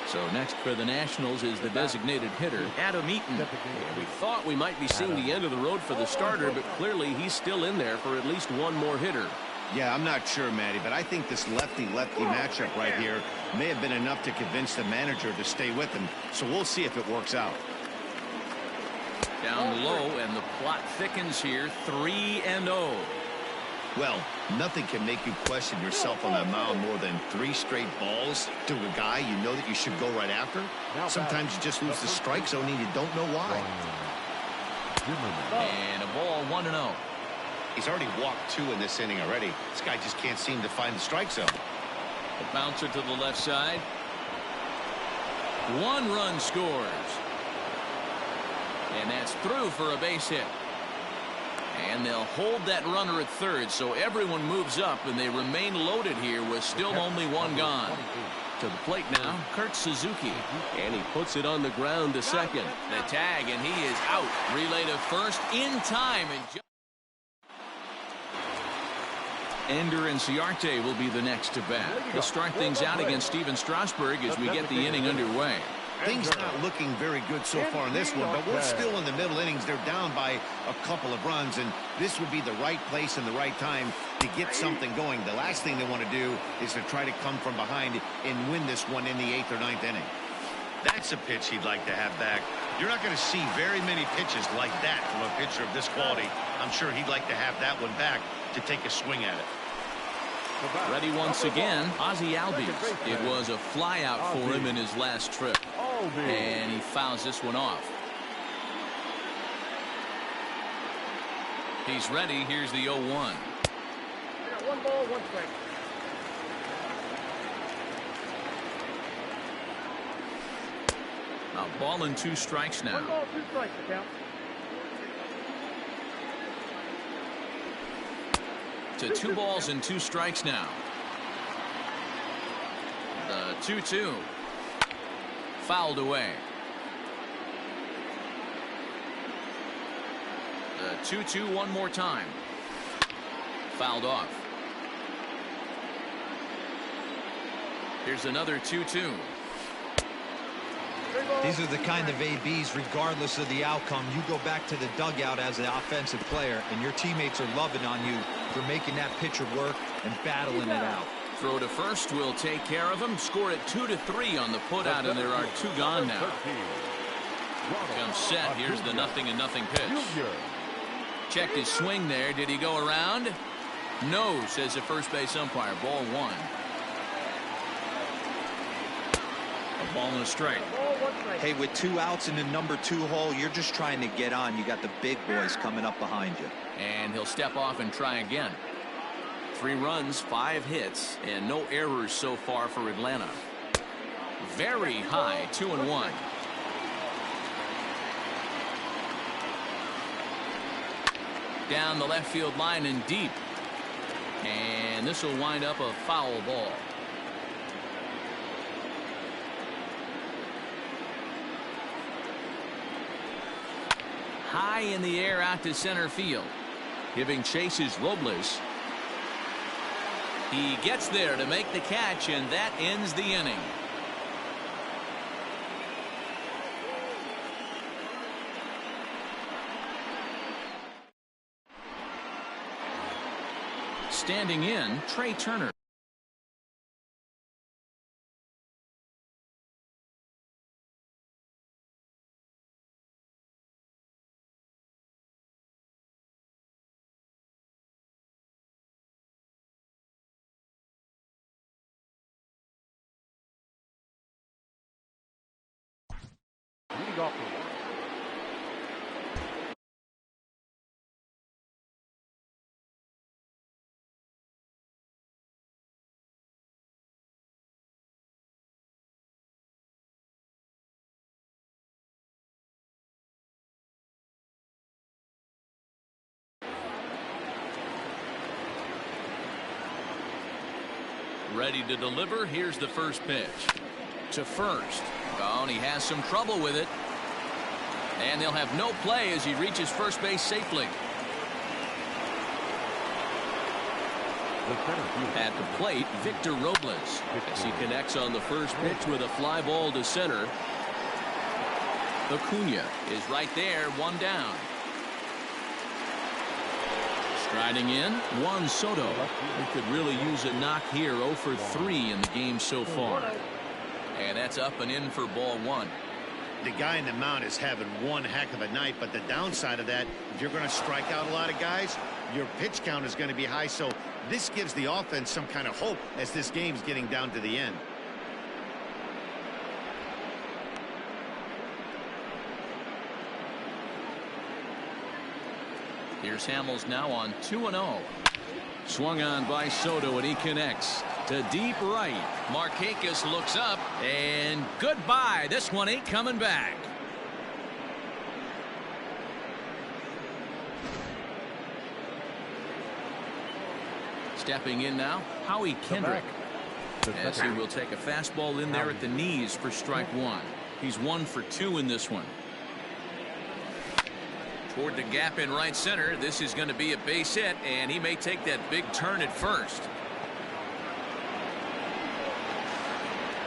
So next for the Nationals is the designated hitter, Adam Eaton. We thought we might be seeing the end of the road for the starter, but clearly he's still in there for at least one more hitter. Yeah, I'm not sure, Matty, but I think this lefty-lefty matchup right here may have been enough to convince the manager to stay with him. So we'll see if it works out. Down low, and the plot thickens here, 3-0. Well, nothing can make you question yourself on the mound more than 3 straight balls to a guy you know that you should go right after. Sometimes you just lose the strike zone and you don't know why. And a ball, 1-0. He's already walked 2 in this inning already. This guy just can't seem to find the strike zone. A bouncer to the left side. 1 run scores. And that's through for a base hit. And they'll hold that runner at third, so everyone moves up, and they remain loaded here with still only 1 gone. To the plate now, Kurt Suzuki. And he puts it on the ground to second. The tag, and he is out. Relay to first in time. Ender and Ciarte will be the next to bat. They'll start things out against Steven Strasburg as we get the inning underway. Things not looking very good so far in this one, but we're still in the middle innings. They're down by a couple of runs, and this would be the right place and the right time to get something going. The last thing they want to do is to try to come from behind and win this one in the 8th or 9th inning. That's a pitch he'd like to have back. You're not going to see very many pitches like that from a pitcher of this quality. I'm sure he'd like to have that one back to take a swing at it. Ready once again, Ozzie Albies. It was a flyout for him in his last trip. And he fouls this one off. He's ready. Here's the 0-1. 1 ball, 1 strike. A ball and 2 strikes now. 1 ball, 2 strikes to count. To 2 balls and 2 strikes now. The 2-2. Fouled away. The 2-2 one more time. Fouled off. Here's another 2-2. These are the kind of ABs, regardless of the outcome. You go back to the dugout as an offensive player, and your teammates are loving on you for making that pitcher work and battling it out. Throw to first will take care of him. Score it 2-3 on the putout, and there are 2 gone now. Comes set. Here's the 0-0 pitch. Checked his swing there. Did he go around? No, says the first base umpire. Ball 1. A ball and a strike. Hey, with 2 outs in the number 2 hole, you're just trying to get on. You got the big boys coming up behind you. And he'll step off and try again. 3 runs, 5 hits, and no errors so far for Atlanta. Very high, 2-1. Down the left field line and deep. And this will wind up a foul ball. High in the air out to center field. Giving chase is Robles. He gets there to make the catch, and that ends the inning. Standing in, Trey Turner. Leading off the line. Ready to deliver. Here's the first pitch. To first. Oh, and he has some trouble with it. And they'll have no play as he reaches first base safely. At the plate, Victor Robles, as he connects on the first pitch with a fly ball to center. Acuna is right there, one down. Striding in, Juan Soto. He could really use a knock here. 0 for 3 in the game so far. And that's up and in for ball one. The guy in the mound is having one heck of a night, but the downside of that, if you're going to strike out a lot of guys, your pitch count is going to be high. So this gives the offense some kind of hope as this game's getting down to the end. Here's Hamels now on 2-0. Swung on by Soto, and he connects to deep right. Markakis looks up, and goodbye. This one ain't coming back. Stepping in now, Howie Kendrick. As he will take a fastball in there at the knees for strike one. He's 1 for 2 in this one. Toward the gap in right center. This is going to be a base hit, and he may take that big turn at first.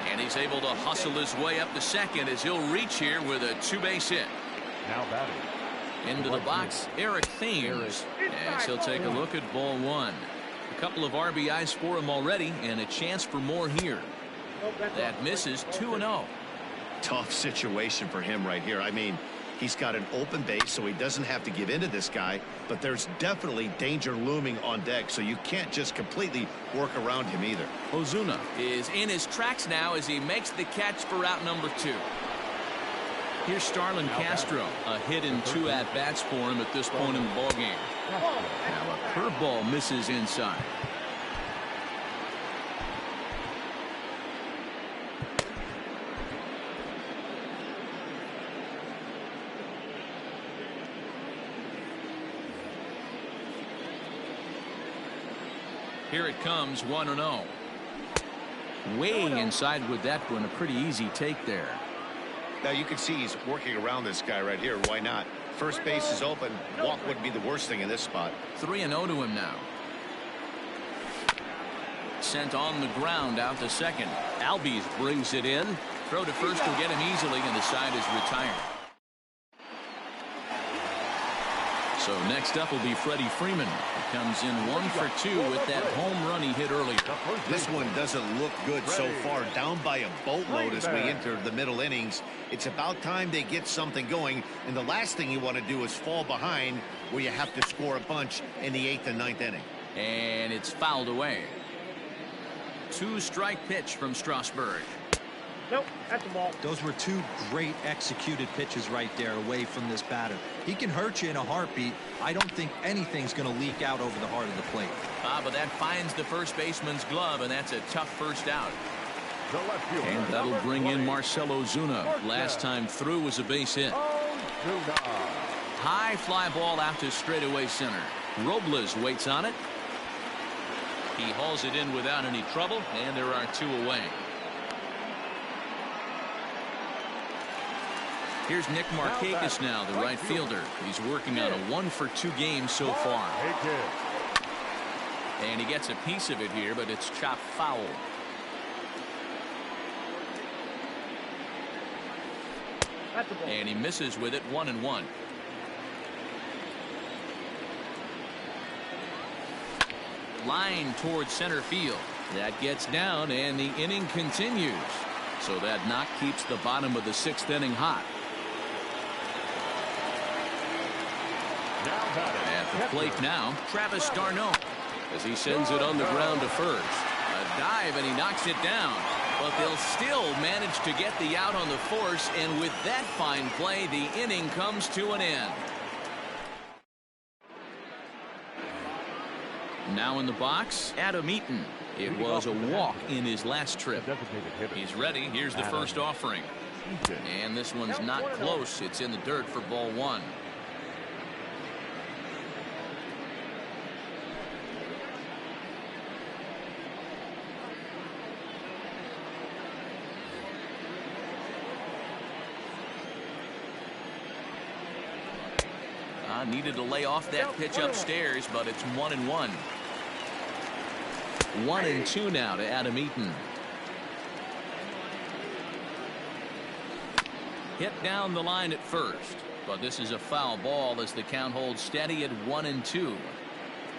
And he's able to hustle his way up to second as he'll reach here with a 2-base hit. Now batting. Into the box, Eric Thames. As he'll take a look at ball one. A couple of RBIs for him already, and a chance for more here. That misses. 2-0. Tough situation for him right here. I mean, he's got an open base, so he doesn't have to give in to this guy, but there's definitely danger looming on deck, so you can't just completely work around him either. Ozuna is in his tracks now as he makes the catch for out number 2. Here's Starlin Castro, a hit in 2 at-bats for him at this point in the ballgame. Now a curveball misses inside. Here it comes, 1-0. Weighing inside with that one, a pretty easy take there. Now you can see he's working around this guy right here. Why not? First base is open. Walk wouldn't be the worst thing in this spot. 3-0 to him now. Sent on the ground out to second. Albies brings it in. Throw to first will get him easily, and the side is retired. So next up will be Freddie Freeman. He comes in 1 for 2 with that home run he hit earlier. This one doesn't look good so far. Down by a boatload as we enter the middle innings. It's about time they get something going. And the last thing you want to do is fall behind where you have to score a bunch in the 8th and 9th inning. And it's fouled away. 2-strike pitch from Strasburg. Nope, that's a ball. Those were 2 great executed pitches right there away from this batter. He can hurt you in a heartbeat. I don't think anything's going to leak out over the heart of the plate. But that finds the first baseman's glove, and that's a tough first out. The left fielder, And that'll bring in Marcell Ozuna. Last time through was a base hit. Ozuna. High fly ball out to straightaway center. Robles waits on it. He hauls it in without any trouble, and there are 2 away. Here's Nick Markakis now, the right fielder. He's working on a 1 for 2 game so far. And he gets a piece of it here, but it's chopped foul. That's a ball. And he misses with it, 1-1. Line towards center field. That gets down, and the inning continues. So that knock keeps the bottom of the 6th inning hot. At the plate now, Travis d'Arnaud, as he sends it on the ground to first. A dive, and he knocks it down. But they'll still manage to get the out on the force, and with that fine play, the inning comes to an end. Now in the box, Adam Eaton. It was a walk in his last trip. He's ready. Here's the first offering. And this one's not close. It's in the dirt for ball one. Needed to lay off that pitch upstairs, but it's 1-1. 1-2 now to Adam Eaton. Hit down the line at first, but this is a foul ball as the count holds steady at 1-2.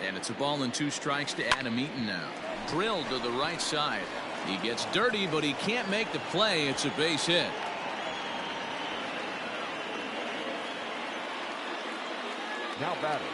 And it's a ball and 2 strikes to Adam Eaton now. Drilled to the right side. He gets dirty, but he can't make the play. It's a base hit. Now batting.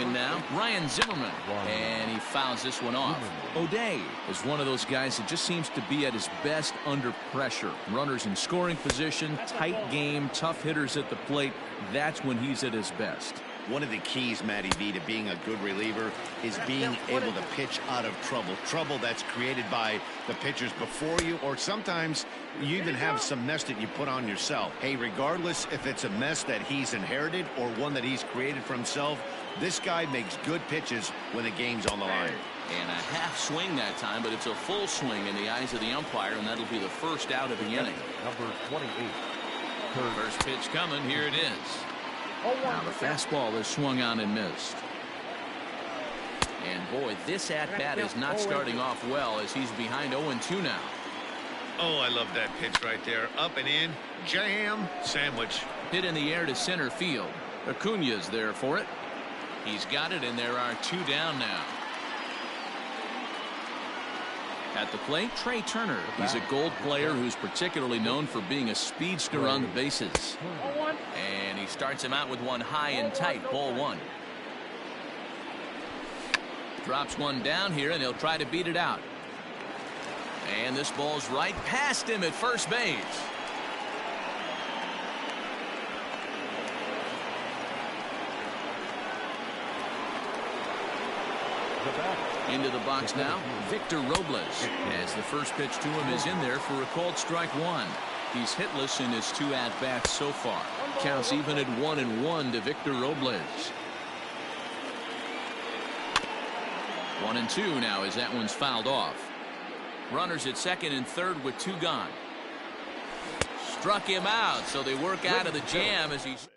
In now, Ryan Zimmerman, and he fouls this one off. O'Day is one of those guys that just seems to be at his best under pressure. Runners in scoring position, tight game, tough hitters at the plate. That's when he's at his best. One of the keys, Matty V, to being a good reliever is being able to pitch out of trouble. Trouble that's created by the pitchers before you, or sometimes you even have some mess that you put on yourself. Hey, regardless if it's a mess that he's inherited or one that he's created for himself, this guy makes good pitches when the game's on the line. And a half swing that time, but it's a full swing in the eyes of the umpire, and that'll be the first out of the inning. Number 28. First pitch coming. Here it is. Now the fastball is swung on and missed. And boy, this at-bat is not starting off well as he's behind 0-2 now. Oh, I love that pitch right there. Up and in. Jam. Sandwich. Hit in the air to center field. Acuña's there for it. He's got it, and there are 2 down now. At the plate, Trey Turner. He's a Gold player who's particularly known for being a speedster on the bases. And he starts him out with one high and tight. Ball 1. Drops one down here, and he'll try to beat it out. And this ball's right past him at first base. Into the box now, Victor Robles, as the first pitch to him is in there for a called strike 1. He's hitless in his 2 at-bats so far. Counts even at 1-1 to Victor Robles. 1-2 now as that one's fouled off. Runners at second and third with 2 gone. Struck him out, so they work out of the jam as he's...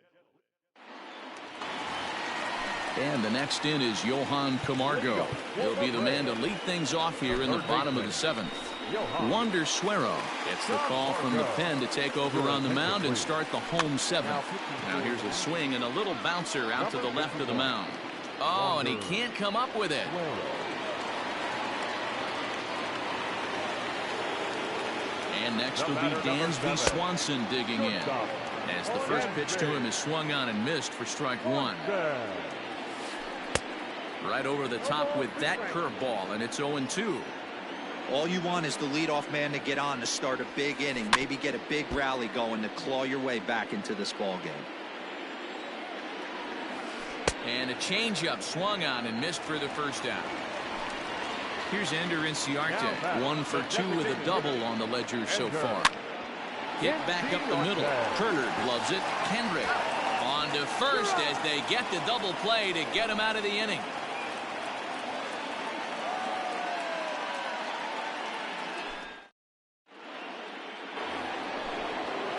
And the next in is Johan Camargo. He'll be the man to lead things off here in the bottom of the 7th. Wander Suero gets the call from the pen to take over on the mound and start the home 7th. Now here's a swing and a little bouncer out to the left of the mound. Oh, and he can't come up with it. And next will be Dansby Swanson digging in, as the first pitch to him is swung on and missed for strike 1. Right over the top with that curveball, and it's 0-2. All you want is the leadoff man to get on to start a big inning, maybe get a big rally going to claw your way back into this ball game. And a changeup swung on and missed for the first out. Here's Ender Inciarte, 1 for 2 with a double on the ledger so far. Hit back up the middle. Turner gloves it. Kendrick on to first as they get the double play to get him out of the inning.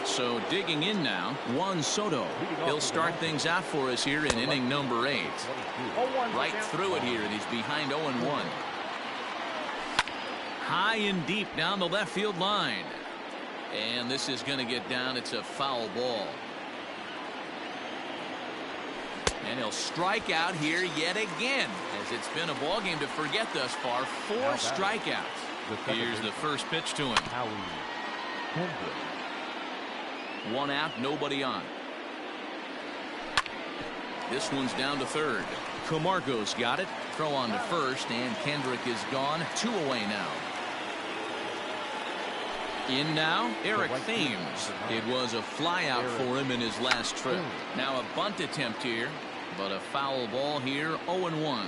So digging in now, Juan Soto. He'll start things out for us here in inning number 8. Right through it here, and he's behind 0-1. High and deep down the left field line. And this is going to get down. It's a foul ball. And he'll strike out here yet again, as it's been a ball game to forget thus far. 4 strikeouts. Here's the first pitch to him. 1 out, nobody on. This one's down to third. Camargo's got it. Throw on to first, and Kendrick is gone. 2 away now. In now, Eric Thames. It was a flyout for him in his last trip. Now a bunt attempt here, but a foul ball here, 0-1.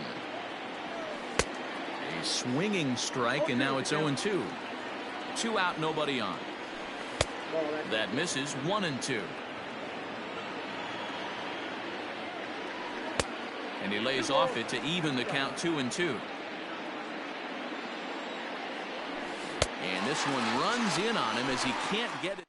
A swinging strike, and now it's 0-2. 2 out, nobody on. That misses, 1-2. And he lays off it to even the count, 2-2. And this one runs in on him as he can't get it.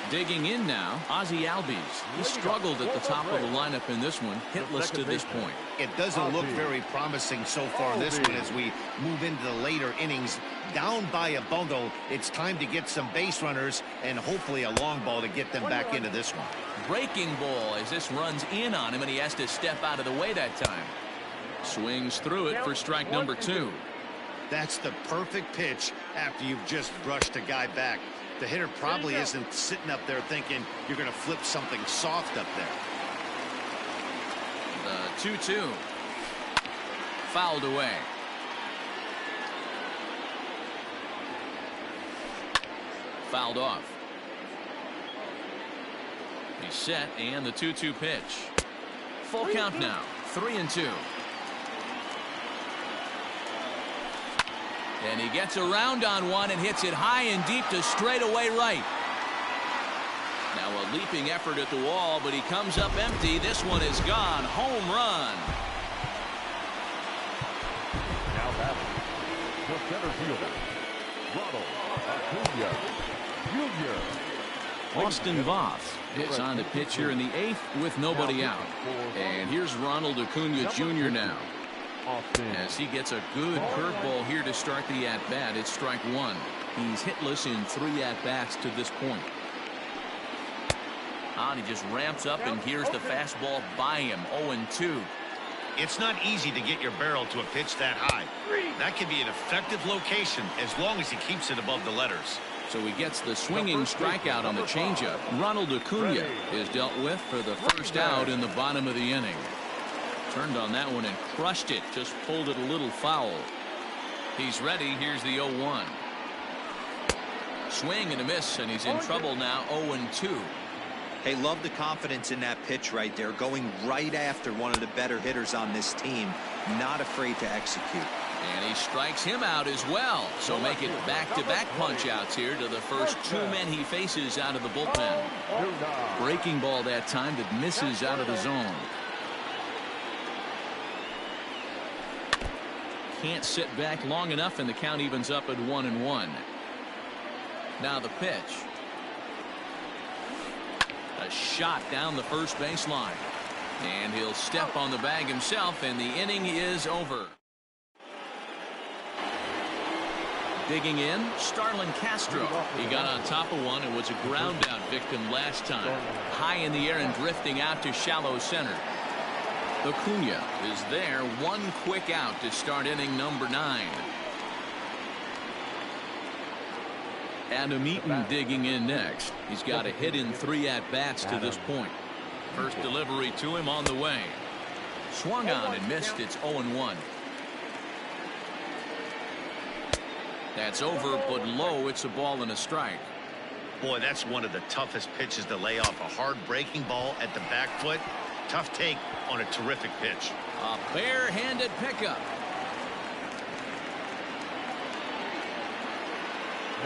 Digging in now, Ozzie Albies. He struggled at the top of the lineup in this one, hitless to this point. It doesn't look very promising so far in this one as we move into the later innings. Down by a bundle, it's time to get some base runners and hopefully a long ball to get them back into this one. Breaking ball as this runs in on him, and he has to step out of the way that time. Swings through it for strike number 2. That's the perfect pitch after you've just brushed a guy back. The hitter probably isn't sitting up there thinking you're going to flip something soft up there. The 2-2. Fouled away. Fouled off. He's set, and the 2-2 pitch. Full count now, 3-2. And he gets around on one and hits it high and deep to straightaway right. Now a leaping effort at the wall, but he comes up empty. This one is gone. Home run. Now batting, the center fielder, Ronald Acuna Jr. Austin Voth is on the pitch here in the 8th with nobody out. And here's Ronald Acuna Jr. now. As he gets a good curveball here to start the at-bat, it's strike 1. He's hitless in 3 at-bats to this point. And he just ramps up, and here's the fastball by him, 0-2. It's not easy to get your barrel to a pitch that high. That can be an effective location as long as he keeps it above the letters. So he gets the swinging strikeout on the changeup. Ronald Acuna is dealt with for the first out in the bottom of the inning. Turned on that one and crushed it. Just pulled it a little foul. He's ready. Here's the 0-1. Swing and a miss, and he's in trouble now, 0-2. Hey, love the confidence in that pitch right there. Going right after one of the better hitters on this team. Not afraid to execute. And he strikes him out as well. So make it back-to-back punch-outs here to the first 2 men he faces out of the bullpen. Breaking ball that time that misses out of the zone. Can't sit back long enough, and the count evens up at 1-1. Now the pitch. A shot down the first baseline. And he'll step on the bag himself, and the inning is over. Digging in, Starlin Castro. He got on top of one and was a ground out victim last time. High in the air and drifting out to shallow center. Acuna is there, 1 quick out to start inning number 9. Adam Eaton digging in next. He's got a hit in 3 at-bats to this point. First delivery to him on the way. Swung on and missed. It's 0-1. That's over, but low. It's a ball and a strike. Boy, that's one of the toughest pitches to lay off. A hard breaking ball at the back foot. Tough take on a terrific pitch. A bare-handed pickup.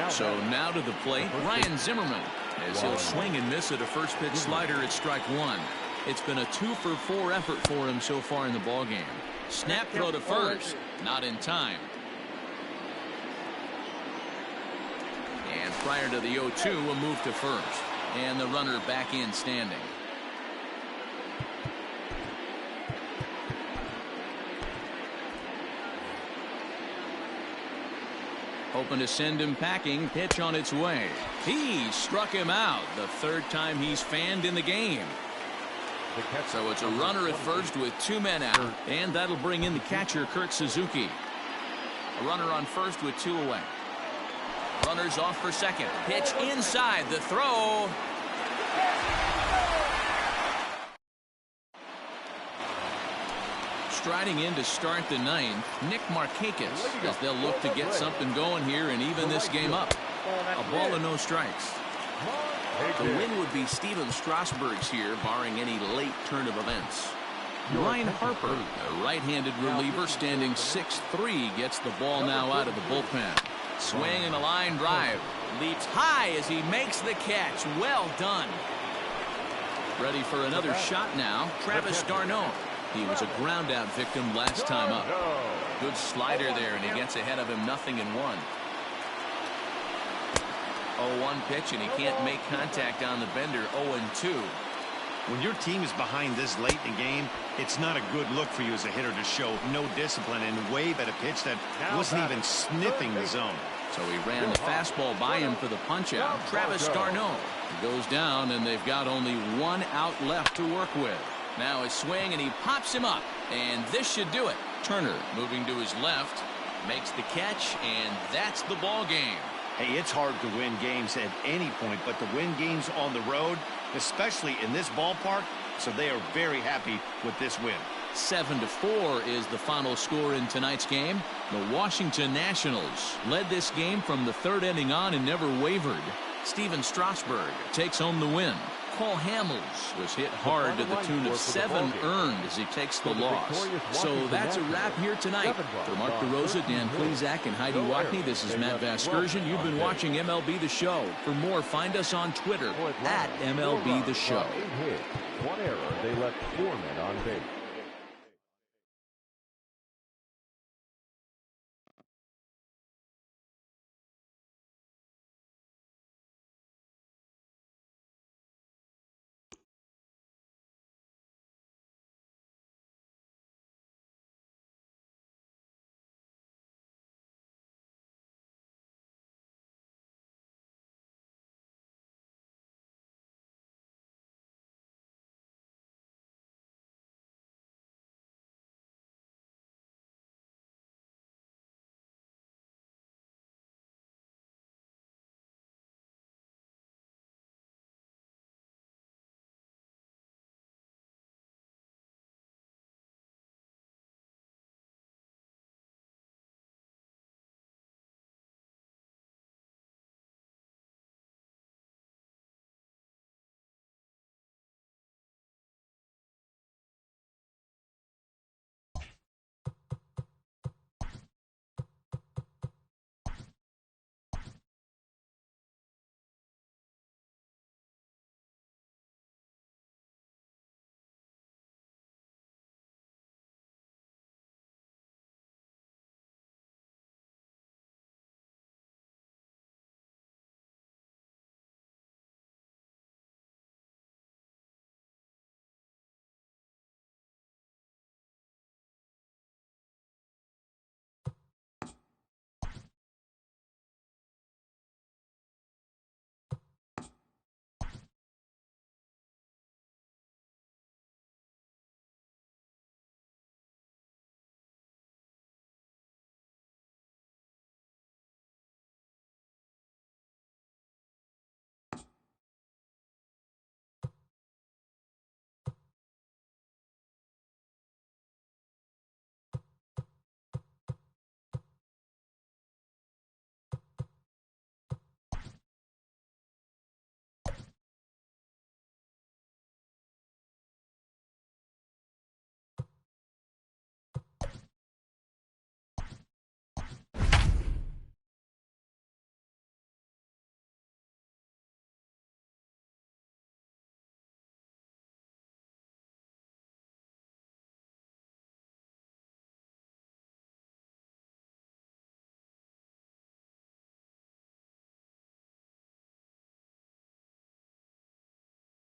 So now to the plate, Ryan Zimmerman, as he'll swing and miss at a first pitch slider at strike 1. It's been a 2-for-4 effort for him so far in the ballgame. Snap throw to first, not in time. And prior to the 0-2, a move to first, and the runner back in standing. Hoping to send him packing. Pitch on its way. He struck him out. The 3rd time he's fanned in the game. So it's a runner at first with 2 men out. And that'll bring in the catcher, Kurt Suzuki. A runner on first with 2 away. Runners off for second. Pitch inside. The throw. striding in to start the ninth, Nick Markakis, as they'll look to get something going here and even this game up. A ball and no strikes. The win would be Steven Strasburg's here, barring any late turn of events. Ryan Harper, a right-handed reliever, standing 6'3", gets the ball now out of the bullpen. Swing and a line drive. Leaps high as he makes the catch. Well done. Ready for another shot now, Travis d'Arnaud. He was a ground-out victim last time up. Good slider there, and he gets ahead of him, 0-1. 0-1 pitch, and he can't make contact on the bender. 0-2. When your team is behind this late in the game, it's not a good look for you as a hitter to show no discipline and wave at a pitch that wasn't even sniffing the zone. So he ran the fastball by him for the punch-out. Travis d'Arnaud goes down, and they've got only one out left to work with. Now a swing, and he pops him up, and this should do it. Turner moving to his left, makes the catch, and that's the ball game. Hey, it's hard to win games at any point, but to win games on the road, especially in this ballpark, so they are very happy with this win. 7-4 is the final score in tonight's game. The Washington Nationals led this game from the third inning on and never wavered. Steven Strasburg takes home the win. Cole Hamels was hit hard to the tune of 7 earned as he takes the loss. So that's a wrap here tonight. For Mark DeRosa, Dan Plesac, and Heidi Watney, this is Matt Vasgersian. You've been watching MLB The Show. For more, find us on Twitter at MLB The Show. 8 hits, 1 error. They left 4 men on base.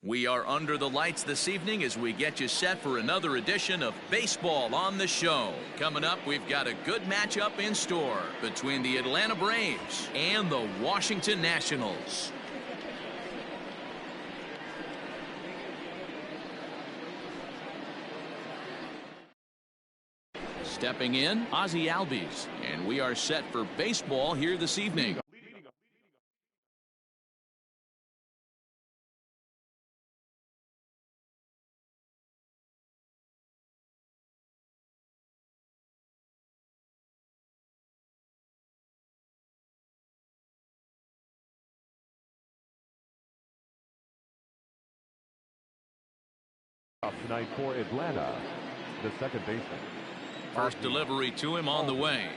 We are under the lights this evening as we get you set for another edition of Baseball on the Show. Coming up, we've got a good matchup in store between the Atlanta Braves and the Washington Nationals. Stepping in, Ozzie Albies, and we are set for baseball here this evening. Up tonight for Atlanta, the second baseman. First delivery to him on the way.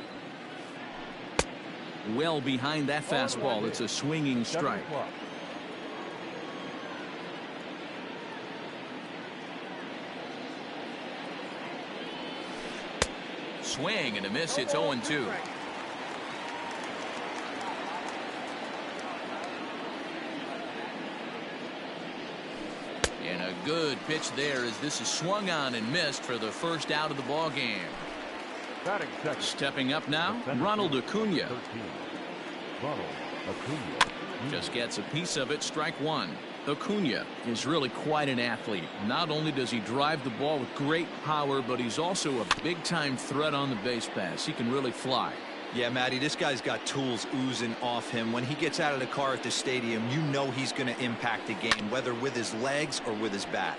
Well behind that fastball. It's a swinging strike. Swing and a miss. It's 0-2. And a good pitch there as this is swung on and missed for the first out of the ball game. Stepping up now, Ronald Acuna. Just gets a piece of it. Strike one. Acuna is really quite an athlete. Not only does he drive the ball with great power, but he's also a big-time threat on the base pass. He can really fly. Yeah, Matty, this guy's got tools oozing off him. When he gets out of the car at the stadium, you know he's going to impact the game, whether with his legs or with his bat.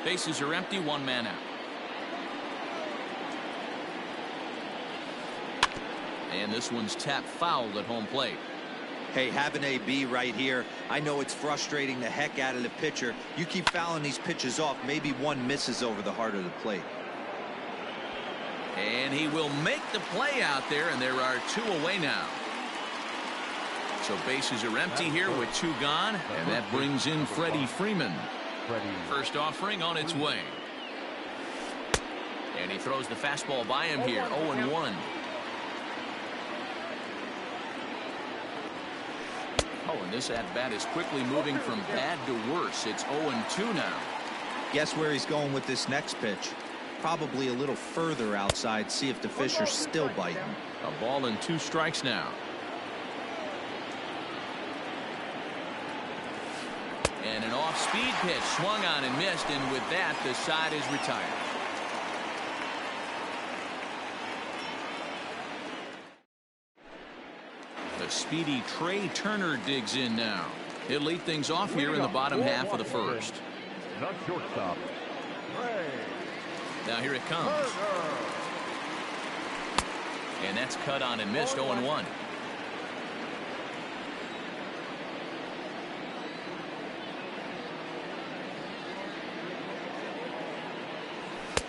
Bases are empty, one man out. And this one's tapped foul at home plate. Hey, have an AB right here. I know it's frustrating the heck out of the pitcher. You keep fouling these pitches off, maybe one misses over the heart of the plate. And he will make the play out there, and there are two away now. So bases are empty here with two gone, and that brings in Freddie Freeman. First offering on its way. And he throws the fastball by him here. 0-1. Oh, and this at-bat is quickly moving from bad to worse. It's 0-2 now. Guess where he's going with this next pitch? Probably a little further outside. See if the fish are still biting. A ball and 2 strikes now. And an off-speed pitch swung on and missed, and with that, the side is retired. The speedy Trey Turner digs in now. He'll lead things off here in the bottom half of the first. The shortstop, Trey. Now here it comes. And that's cut on and missed. 0-1.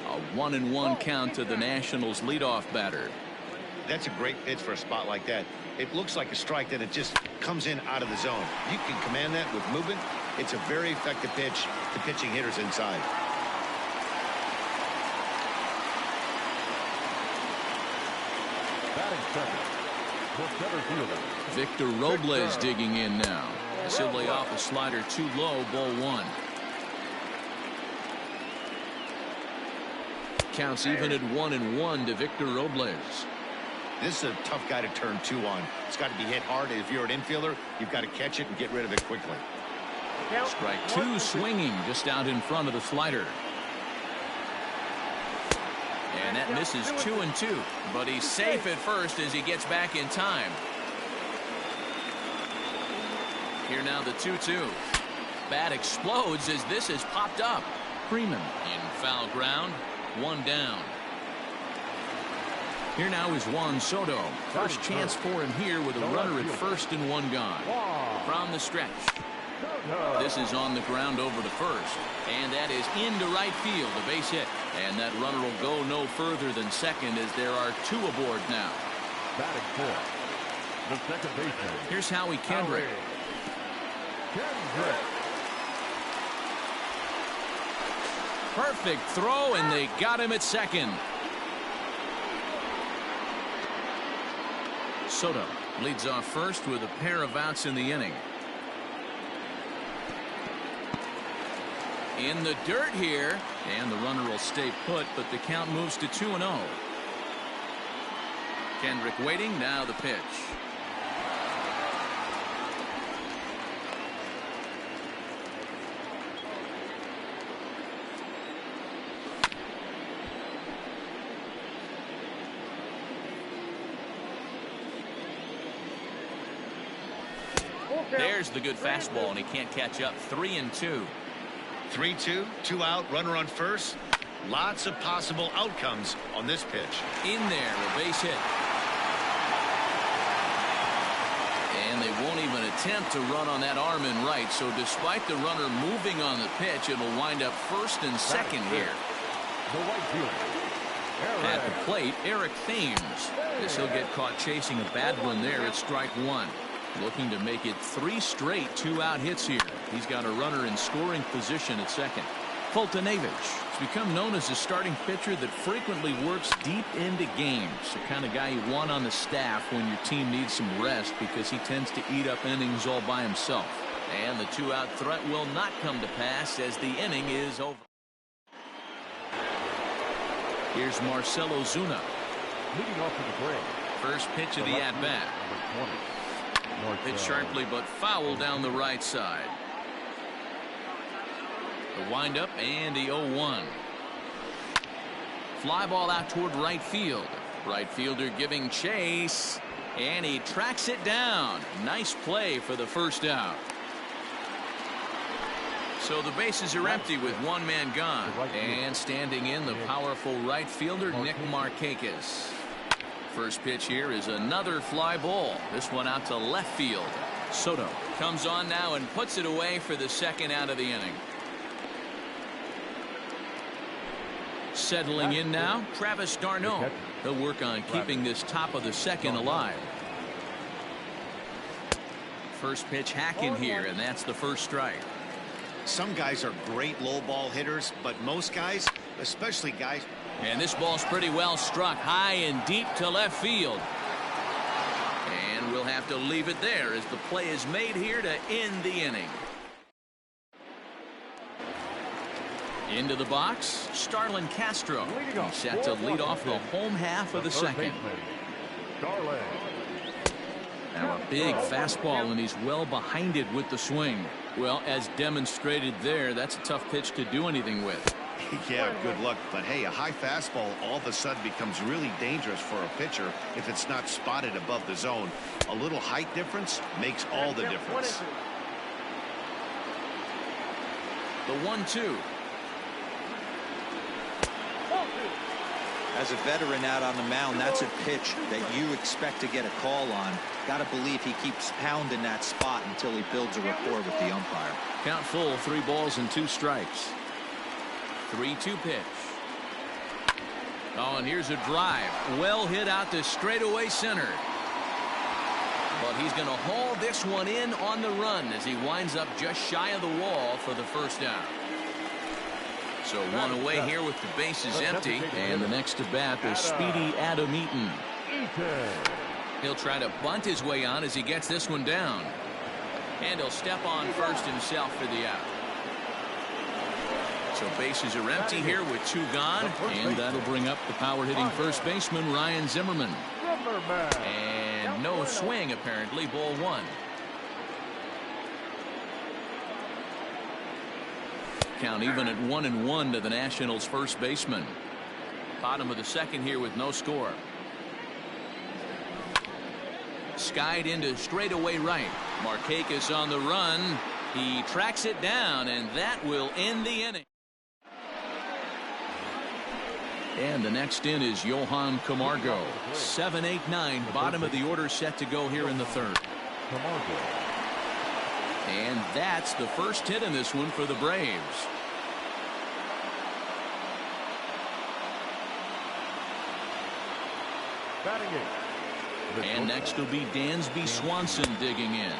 A 1-1 count to the Nationals leadoff batter. That's a great pitch for a spot like that. It looks like a strike, that it just comes in out of the zone. You can command that with movement. It's a very effective pitch to pitching hitters inside. Batting second, the center fielder, Victor Robles digging in now. Simply off a slider too low. Ball 1. Counts even at 1-1 to Victor Robles. This is a tough guy to turn 2 on. It's got to be hit hard. If you're an infielder, you've got to catch it and get rid of it quickly. Strike 2 swinging just out in front of the slider. And that misses 2-2. But he's safe at first as he gets back in time. Here now the 2-2. Bat explodes as this has popped up. Freeman in foul ground. 1 down. Here now is Juan Soto. First chance for him here with a runner at first and 1 gone. From the stretch. This is on the ground over to first. And that is into right field. A base hit. And that runner will go no further than second as there are 2 aboard now. batting fourth, the second baseman. Here's Howie Kendrick. Perfect throw, and they got him at second. Soto leads off first with a pair of outs in the inning. In the dirt here, and the runner will stay put, but the count moves to 2-0. Kendrick waiting, now the pitch. There's the good fastball, and he can't catch up. 3-2. 3-2, 2 out, runner on first. Lots of possible outcomes on this pitch. In there, a base hit. And they won't even attempt to run on that arm in right, so despite the runner moving on the pitch, it'll wind up first and second here. At the plate, Eric Thames. Guess he'll get caught chasing a bad one there at strike one. Looking to make it 3 straight 2-out hits here. He's got a runner in scoring position at second. Fultonevich has become known as a starting pitcher that frequently works deep into games. The kind of guy you want on the staff when your team needs some rest because he tends to eat up innings all by himself. And the 2-out threat will not come to pass as the inning is over. Here's Marcell Ozuna. Leading off to the plate. First pitch of the at-bat. Hit sharply but foul down the right side. The windup and the 0-1. Fly ball out toward right field. Right fielder giving chase, and he tracks it down. Nice play for the first out. So the bases are empty with one man gone. And standing in, the powerful right fielder, Nick Markakis. First pitch here is another fly ball. This one out to left field. Soto comes on now and puts it away for the second out of the inning. Settling in now, Travis d'Arnaud. He'll work on keeping this top of the second alive. First pitch hack in here, and that's the first strike. Some guys are great low ball hitters, but most guys, especially guys. And this ball's pretty well struck high and deep to left field. And we'll have to leave it there as the play is made here to end the inning. Into the box, Starlin Castro. He's set to lead off the home half of the second. Now a big fastball, and he's well behind it with the swing. Well, as demonstrated there, that's a tough pitch to do anything with. Yeah, good luck. But hey, a high fastball all of a sudden becomes really dangerous for a pitcher if it's not spotted above the zone. A little height difference makes all the difference. The 1-2. As a veteran out on the mound, that's a pitch that you expect to get a call on. Got to believe he keeps pounding that spot until he builds a rapport with the umpire. Count full, 3 balls and 2 strikes. 3-2 pitch. Oh, and here's a drive. Well hit out to straightaway center. But he's going to haul this one in on the run as he winds up just shy of the wall for the first out. So one away here with the bases empty. And the next to bat is speedy Adam Eaton. He'll try to bunt his way on as he gets this one down. And he'll step on first himself for the out. So bases are empty here with 2 gone. And that'll bring up the power hitting first baseman Ryan Zimmerman. And no swing apparently. Ball 1. Count even at 1-1 to the Nationals first baseman. Bottom of the second here with no score. Skied into straightaway right. Markakis on the run. He tracks it down, and that will end the inning. And the next in is Johan Camargo. 7-8-9, bottom of the order set to go here in the third. And that's the first hit in this one for the Braves. And next will be Dansby Swanson digging in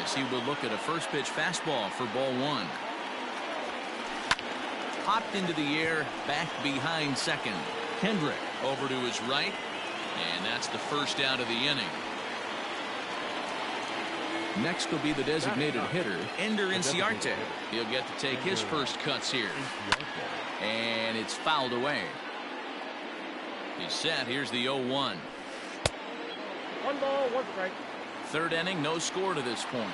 as he will look at a first pitch fastball for ball 1. Popped into the air, back behind second. Kendrick over to his right, and that's the first out of the inning. Next will be the designated hitter, Ender Inciarte. He'll get to take his first cuts here. And it's fouled away. He's set. Here's the 0-1. 1 ball, 1 strike. Third inning, no score to this point.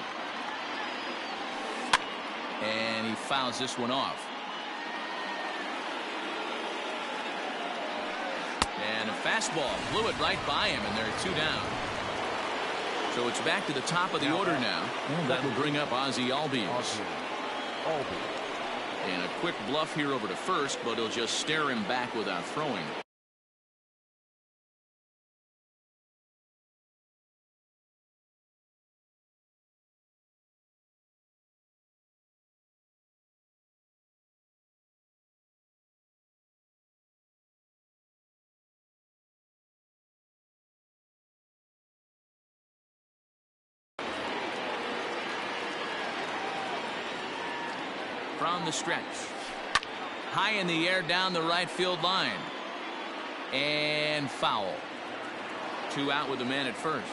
And he fouls this one off. And a fastball blew it right by him, and there are 2 down. So it's back to the top of the order now. And that will bring up Ozzie Albies. And a quick bluff here over to first, but he'll just stare him back without throwing. From the stretch. High in the air down the right field line. And foul. 2 out with the man at first.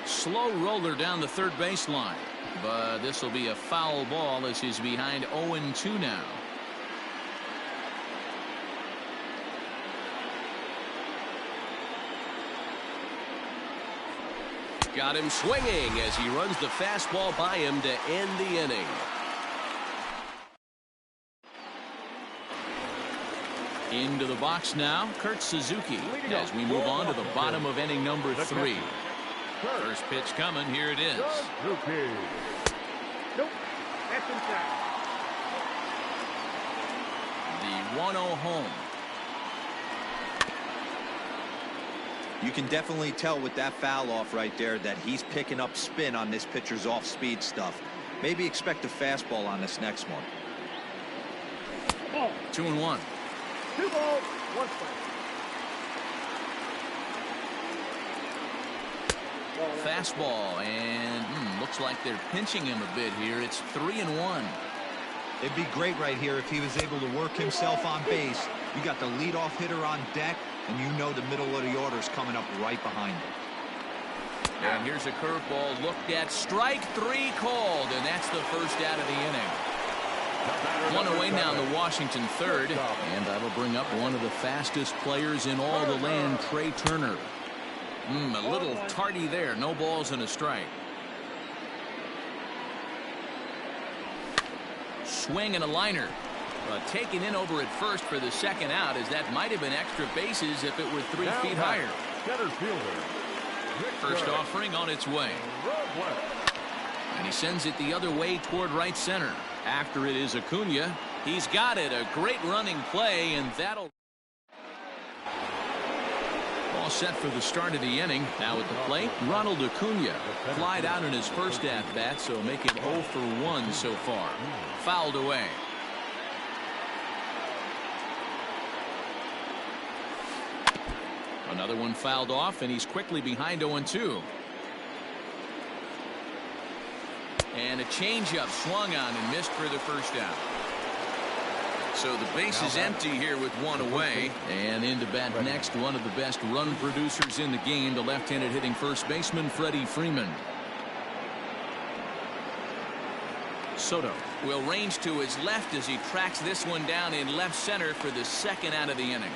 Slow roller down the third baseline. But this will be a foul ball as he's behind 0-2 now. Got him swinging as he runs the fastball by him to end the inning. Into the box now, Kurt Suzuki, as we move on to the bottom of inning number 3. First pitch coming, here it is. Nope, that's inside. The 1-0 home. You can definitely tell with that foul off right there that he's picking up spin on this pitcher's off-speed stuff. Maybe expect a fastball on this next one. 2-1. 2 balls, 1 strike. Fastball, and looks like they're pinching him a bit here. It's 3-1. It'd be great right here if he was able to work himself on base. You got the leadoff hitter on deck, and you know the middle of the order is coming up right behind him. And here's a curveball looked at. Strike 3 called, and that's the first out of the inning. 1 away now in the Washington third, and that'll bring up one of the fastest players in all the land, Trey Turner. A little tardy there. No balls and a strike. Swing and a liner. Taken in over at first for the second out, as that might have been extra bases if it were 3 feet higher. First offering on its way. And he sends it the other way toward right center. After it is Acuna. He's got it. A great running play, and that'll... All set for the start of the inning. Now at the plate, Ronald Acuna. Flied out in his first at-bat, so make it 0 for 1 so far. Fouled away. Another one fouled off, and he's quickly behind 0-2. And a changeup swung on and missed for the first out. So the base is empty here with 1 away. And into bat next, one of the best run producers in the game, the left-handed hitting first baseman, Freddie Freeman. Soto will range to his left as he tracks this one down in left center for the second out of the inning.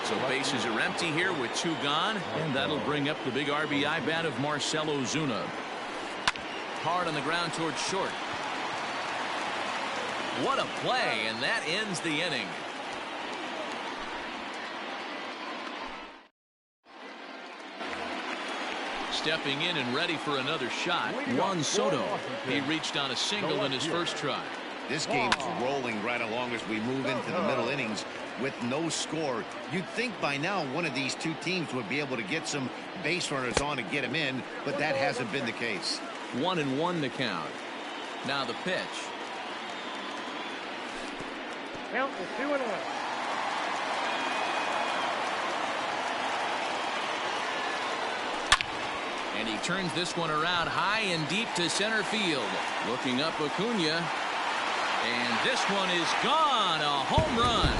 So bases are empty here with 2 gone, and that'll bring up the big RBI bat of Marcell Ozuna. Hard on the ground towards short. What a play, and that ends the inning. Stepping in and ready for another shot, Juan Soto. He reached on a single in his first try. This game's rolling right along as we move into the middle innings with no score. You'd think by now one of these 2 teams would be able to get some base runners on and get them in, but that hasn't been the case. 1-1 to count. Now the pitch. Count is 2-1. And he turns this one around high and deep to center field. Looking up Acuna. And this one is gone. A home run.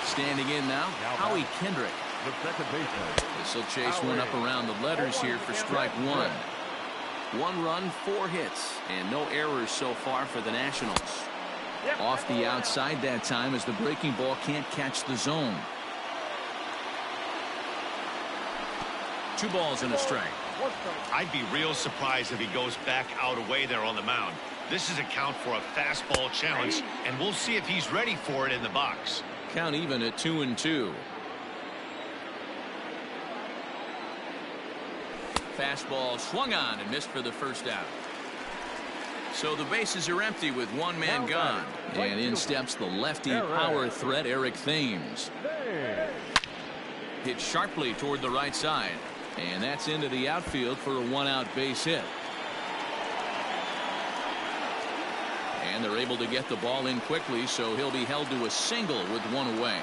Standing in now, Howie Kendrick. This will chase one up around the letters here for strike 1. 1 run, 4 hits, and no errors so far for the Nationals. Off the outside that time as the breaking ball can't catch the zone. 2 balls and a strike. I'd be real surprised if he goes back out away there on the mound. This is a count for a fastball challenge, and we'll see if he's ready for it in the box. Count even at 2-2. Fastball swung on and missed for the first out. So the bases are empty with one man gone. And in steps the lefty power threat, Eric Thames. Hit sharply toward the right side. And that's into the outfield for a one-out base hit. And they're able to get the ball in quickly, so he'll be held to a single with one away.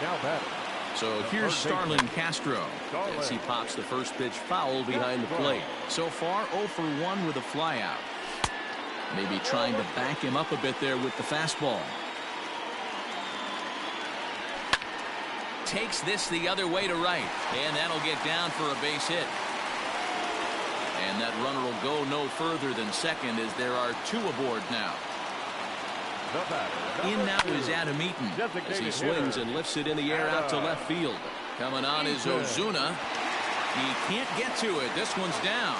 Now batting. So here's Starlin Castro as he pops the first pitch foul behind the plate. So far 0 for 1 with a flyout. Maybe trying to back him up a bit there with the fastball. Takes this the other way to right, and that'll get down for a base hit. And that runner will go no further than second as there are two aboard now. In now is Adam Eaton as he swings and lifts it in the air out to left field. Coming on is Ozuna. He can't get to it. This one's down.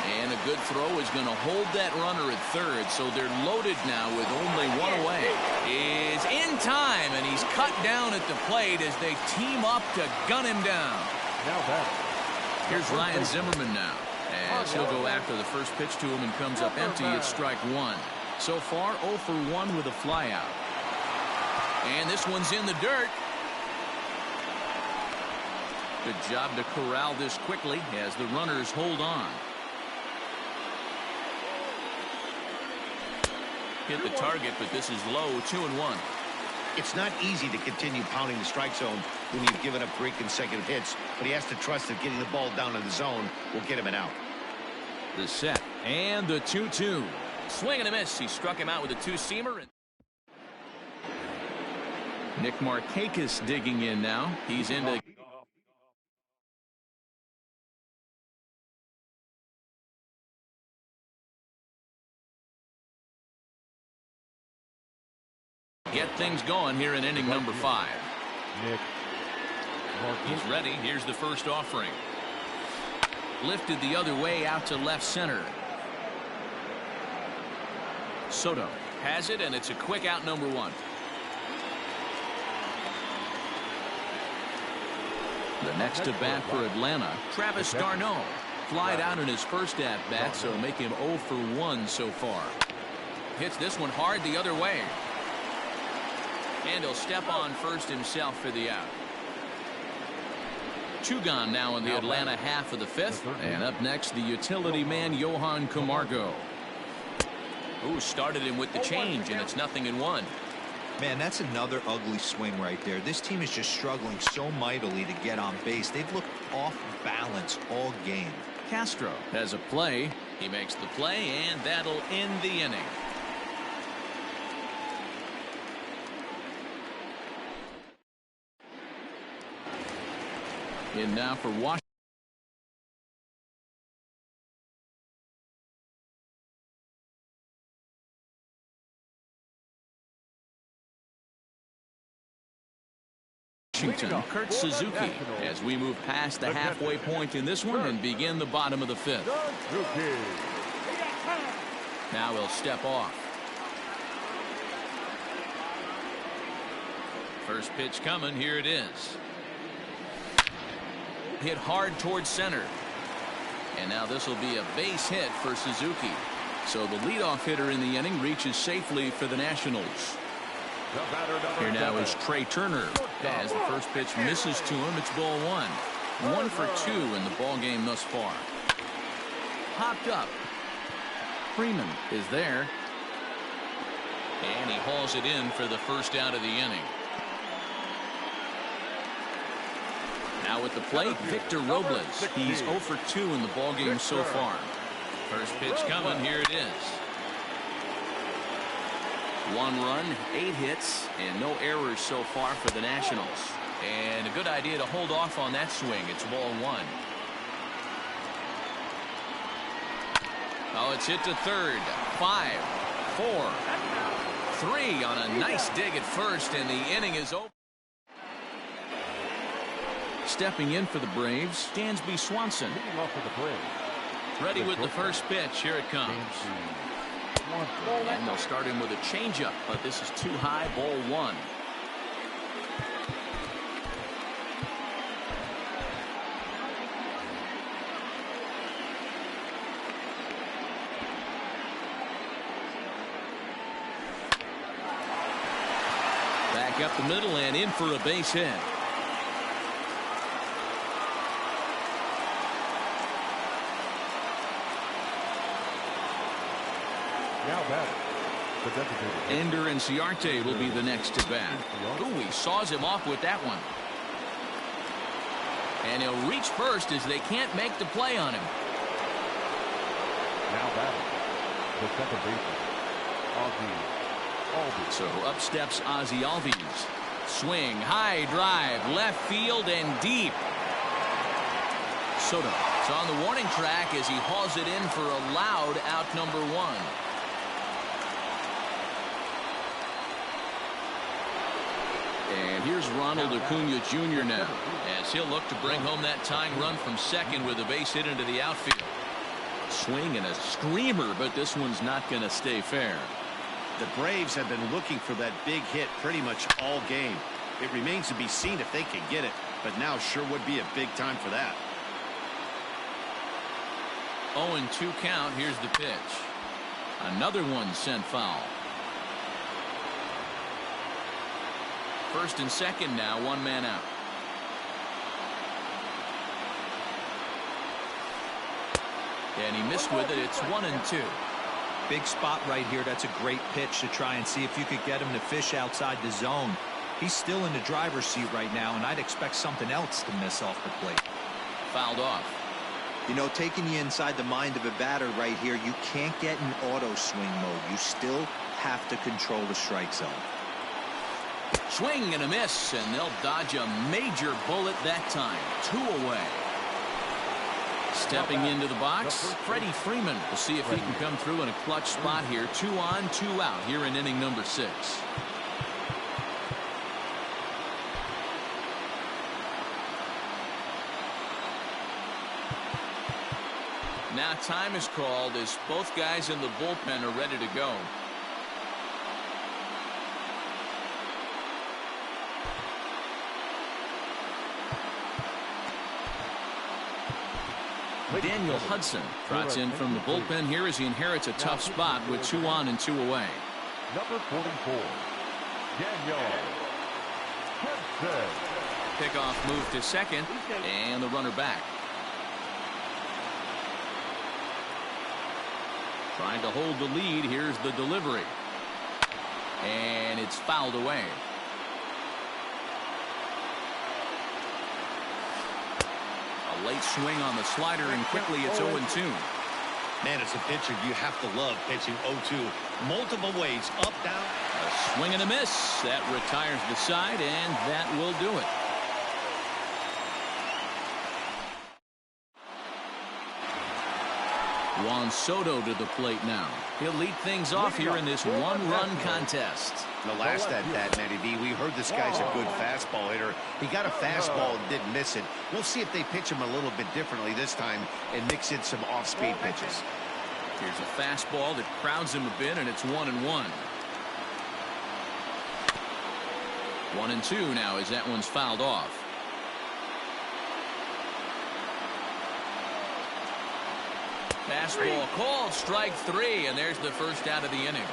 And a good throw is going to hold that runner at third, so they're loaded now with only one away. Is in time, and he's cut down at the plate as they team up to gun him down. Now batting. Here's Ryan Zimmerman now, as he'll go after the first pitch to him and comes up empty at strike one. So far 0 for 1 with a flyout. And this one's in the dirt. Good job to corral this quickly as the runners hold on. Hit the target, but this is low, 2-1. It's not easy to continue pounding the strike zone when you've given up 3 consecutive hits, but he has to trust that getting the ball down in the zone will get him an out. The set and the 2-2. Swing and a miss. He struck him out with a two-seamer. Nick Markakis digging in now. He's into get things going here in inning number 5. Nick. He's ready. Here's the first offering. Lifted the other way out to left center. Soto has it, and it's a quick out, number 1. The next to bat for Atlanta, Travis d'Arnaud. Flied out in his first at bat, so make him 0 for 1 so far. Hits this one hard the other way. And he'll step on first himself for the out. 2 gone now in the Atlanta half of the 5th. And up next, the utility man, Johan Camargo. Who started him with the change, and it's 0-1. Man, that's another ugly swing right there. This team is just struggling so mightily to get on base. They've looked off balance all game. Castro has a play. He makes the play, and that'll end the inning. In now for Washington. Kurt Suzuki as we move past the halfway point in this one and begin the bottom of the 5th. Now he'll step off. First pitch coming. Here it is. Hit hard towards center. And now this will be a base hit for Suzuki. So the leadoff hitter in the inning reaches safely for the Nationals. Here now is Trey Turner. As the first pitch misses to him, it's ball 1. 1 for 2 in the ball game thus far. Popped up. Freeman is there. And he hauls it in for the first out of the inning. Now at the plate, Victor Robles. He's 0 for 2 in the ball game so far. First pitch coming. Here it is. 1 run, 8 hits, and no errors so far for the Nationals. And a good idea to hold off on that swing. It's ball 1. Oh, it's hit to third. 5, 4, 3 on a nice dig at first, and the inning is over. Stepping in for the Braves, Dansby Swanson. Leading off for the Braves, Ready with the first pitch. Here it comes. And they'll start him with a changeup, but this is too high. Ball one. Back up the middle and in for a base hit. Now batting, the designated hitter. Ender and Ciarte will be the next to bat. Ooh, he saws him off with that one. And he'll reach first as they can't make the play on him. Now batting, the second baseman, Ozzie Albies. So up steps Ozzie Albies. Swing, high drive, left field and deep. Soto is on the warning track as he hauls it in for a loud out number one. And here's Ronald Acuna Jr. now, as he'll look to bring home that tying run from second with a base hit into the outfield. Swing and a screamer, but this one's not going to stay fair. The Braves have been looking for that big hit pretty much all game. It remains to be seen if they can get it, but now sure would be a big time for that. 0-2 count. Here's the pitch. Another one sent foul. First and second now, one man out. And he missed with it. It's 1-2. Big spot right here. That's a great pitch to try and see if you could get him to fish outside the zone. He's still in the driver's seat right now, and I'd expect something else to miss off the plate. Fouled off. You know, taking you inside the mind of a batter right here, you can't get in auto swing mode. You still have to control the strike zone. Swing and a miss, and they'll dodge a major bullet that time. 2 away. Stepping into the box, Freddie Freeman. We'll see if he can come through in a clutch spot here. 2 on, 2 out here in inning number 6. Now time is called as both guys in the bullpen are ready to go. Daniel Hudson trots in from the bullpen here as he inherits a tough spot with 2 on and 2 away. Number 44, Daniel Hudson. Pickoff move to second and the runner back. Trying to hold the lead. Here's the delivery. And it's fouled away. A late swing on the slider, and quickly it's 0-2. Man, as a pitcher, you have to love pitching 0-2. Multiple ways, up, down. A swing and a miss. That retires the side, and that will do it. Juan Soto to the plate now. He'll lead things off here in this one-run contest. The last at bat, Matty V, we heard this guy's a good fastball hitter. He got a fastball and didn't miss it. We'll see if they pitch him a little bit differently this time and mix in some off-speed pitches. Here's a fastball that crowds him a bit, and it's 1-1. 1-2 now as that one's fouled off. Fastball called, strike 3, and there's the first out of the inning.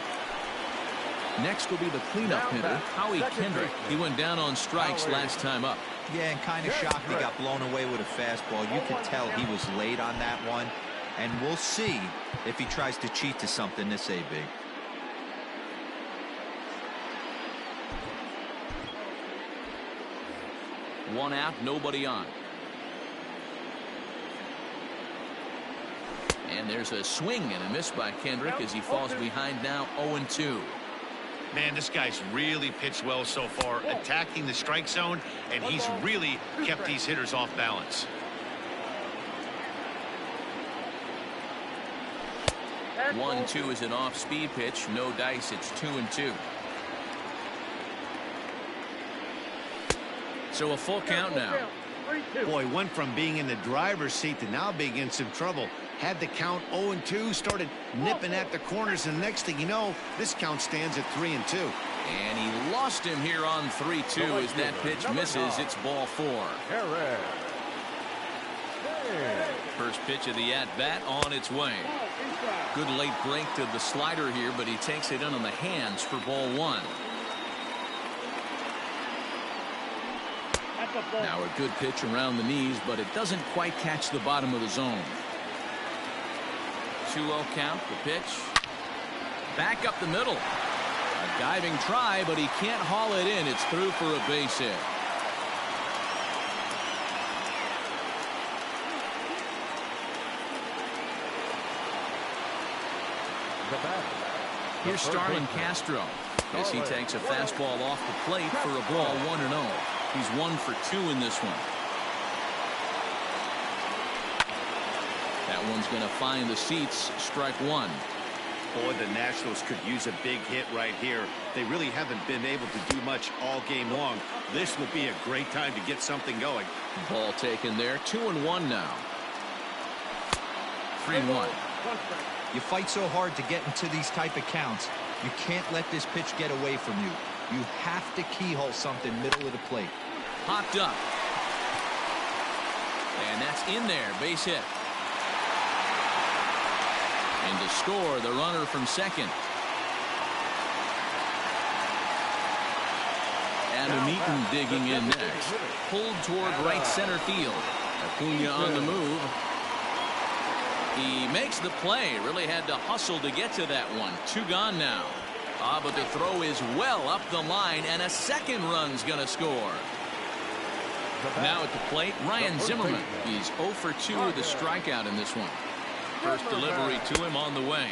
Next will be the cleanup hitter, Howie Kendrick. He went down on strikes last time up. Yeah, and kind of shocked he got blown away with a fastball. You could tell he was late on that one, and we'll see if he tries to cheat to something this AB. One out, nobody on. And there's a swing and a miss by Kendrick as he falls behind now 0-2. Man, this guy's really pitched well so far, attacking the strike zone, and he's really kept these hitters off balance. One, 2 is an off-speed pitch. No dice. It's 2-2. So a full count now. Boy, went from being in the driver's seat to now being in some trouble. had the count 0-2, started nipping at the corners, and the next thing you know, this count stands at 3-2. And he lost him here on 3-2 as that pitch misses. It's ball 4. First pitch of the at-bat on its way. Good late break to the slider here, but he takes it in on the hands for ball 1. Now a good pitch around the knees, but it doesn't quite catch the bottom of the zone. 2-0 count, the pitch. Back up the middle. A diving try, but he can't haul it in. It's through for a base hit. Here's Starlin Castro as he takes a fastball off the plate for a ball 1-0. He's 1 for 2 in this one. That one's going to find the seats. Strike 1. Boy, the Nationals could use a big hit right here. They really haven't been able to do much all game long. This will be a great time to get something going. Ball taken there. 2-1 now. 3-1. You fight so hard to get into these type of counts. You can't let this pitch get away from you. You have to keyhole something middle of the plate. Popped up. And that's in there. Base hit. And to score, the runner from second. Adam Eaton digging in next. Pulled toward right center field. Acuna on the move. He makes the play. Really had to hustle to get to that one. 2 gone now. But the throw is well up the line, and a second run's going to score. Now at the plate, Ryan Zimmerman. He's 0 for 2 with a strikeout in this one. First delivery to him on the way.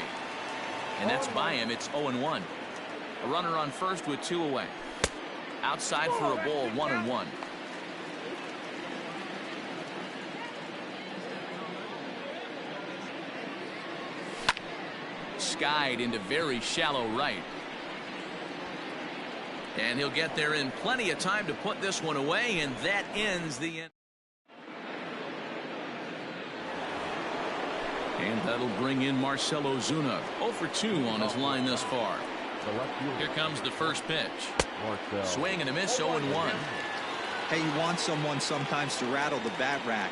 And that's by him. It's 0-1. A runner on first with 2 away. Outside for a ball, 1-1. Skied into very shallow right. And he'll get there in plenty of time to put this one away, and that ends the inning. And that'll bring in Marcell Ozuna. 0 for 2 on his line thus far. Here comes the first pitch. Swing and a miss, 0-1. Hey, you want someone sometimes to rattle the bat rack,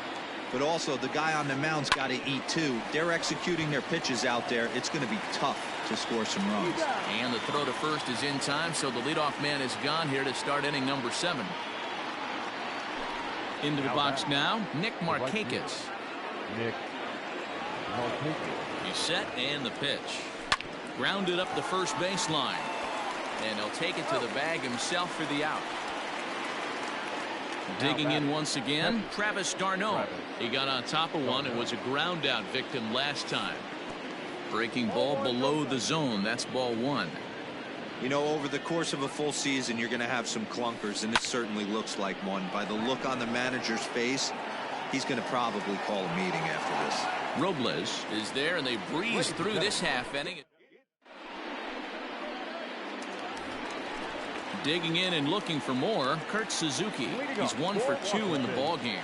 but also the guy on the mound's got to eat too. They're executing their pitches out there. It's going to be tough to score some runs. And the throw to first is in time, so the leadoff man is gone here to start inning number 7. Into the box now, Nick Markakis. He's set, and the pitch. Grounded up the first baseline. And he'll take it to the bag himself for the out. Digging in once again, Travis d'Arnaud. He got on top of one and was a ground out victim last time. Breaking ball below the zone. That's ball 1. You know, over the course of a full season, you're going to have some clunkers, and this certainly looks like one. By the look on the manager's face, he's going to probably call a meeting after this. Robles is there, and they breeze through this half inning. Digging in and looking for more, Kurt Suzuki. He's 1 for 2 in the ballgame.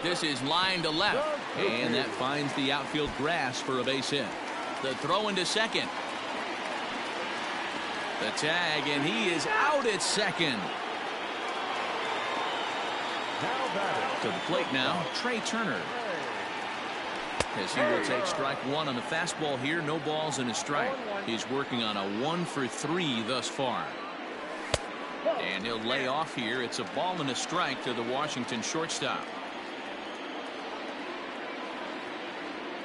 This is line to left, and that finds the outfield grass for a base hit. The throw into second. The tag, and he is out at second. To the plate now, Trey Turner. As he will take strike 1 on the fastball here. No balls and a strike. He's working on a 1 for 3 thus far. And he'll lay off here. It's a ball and a strike to the Washington shortstop.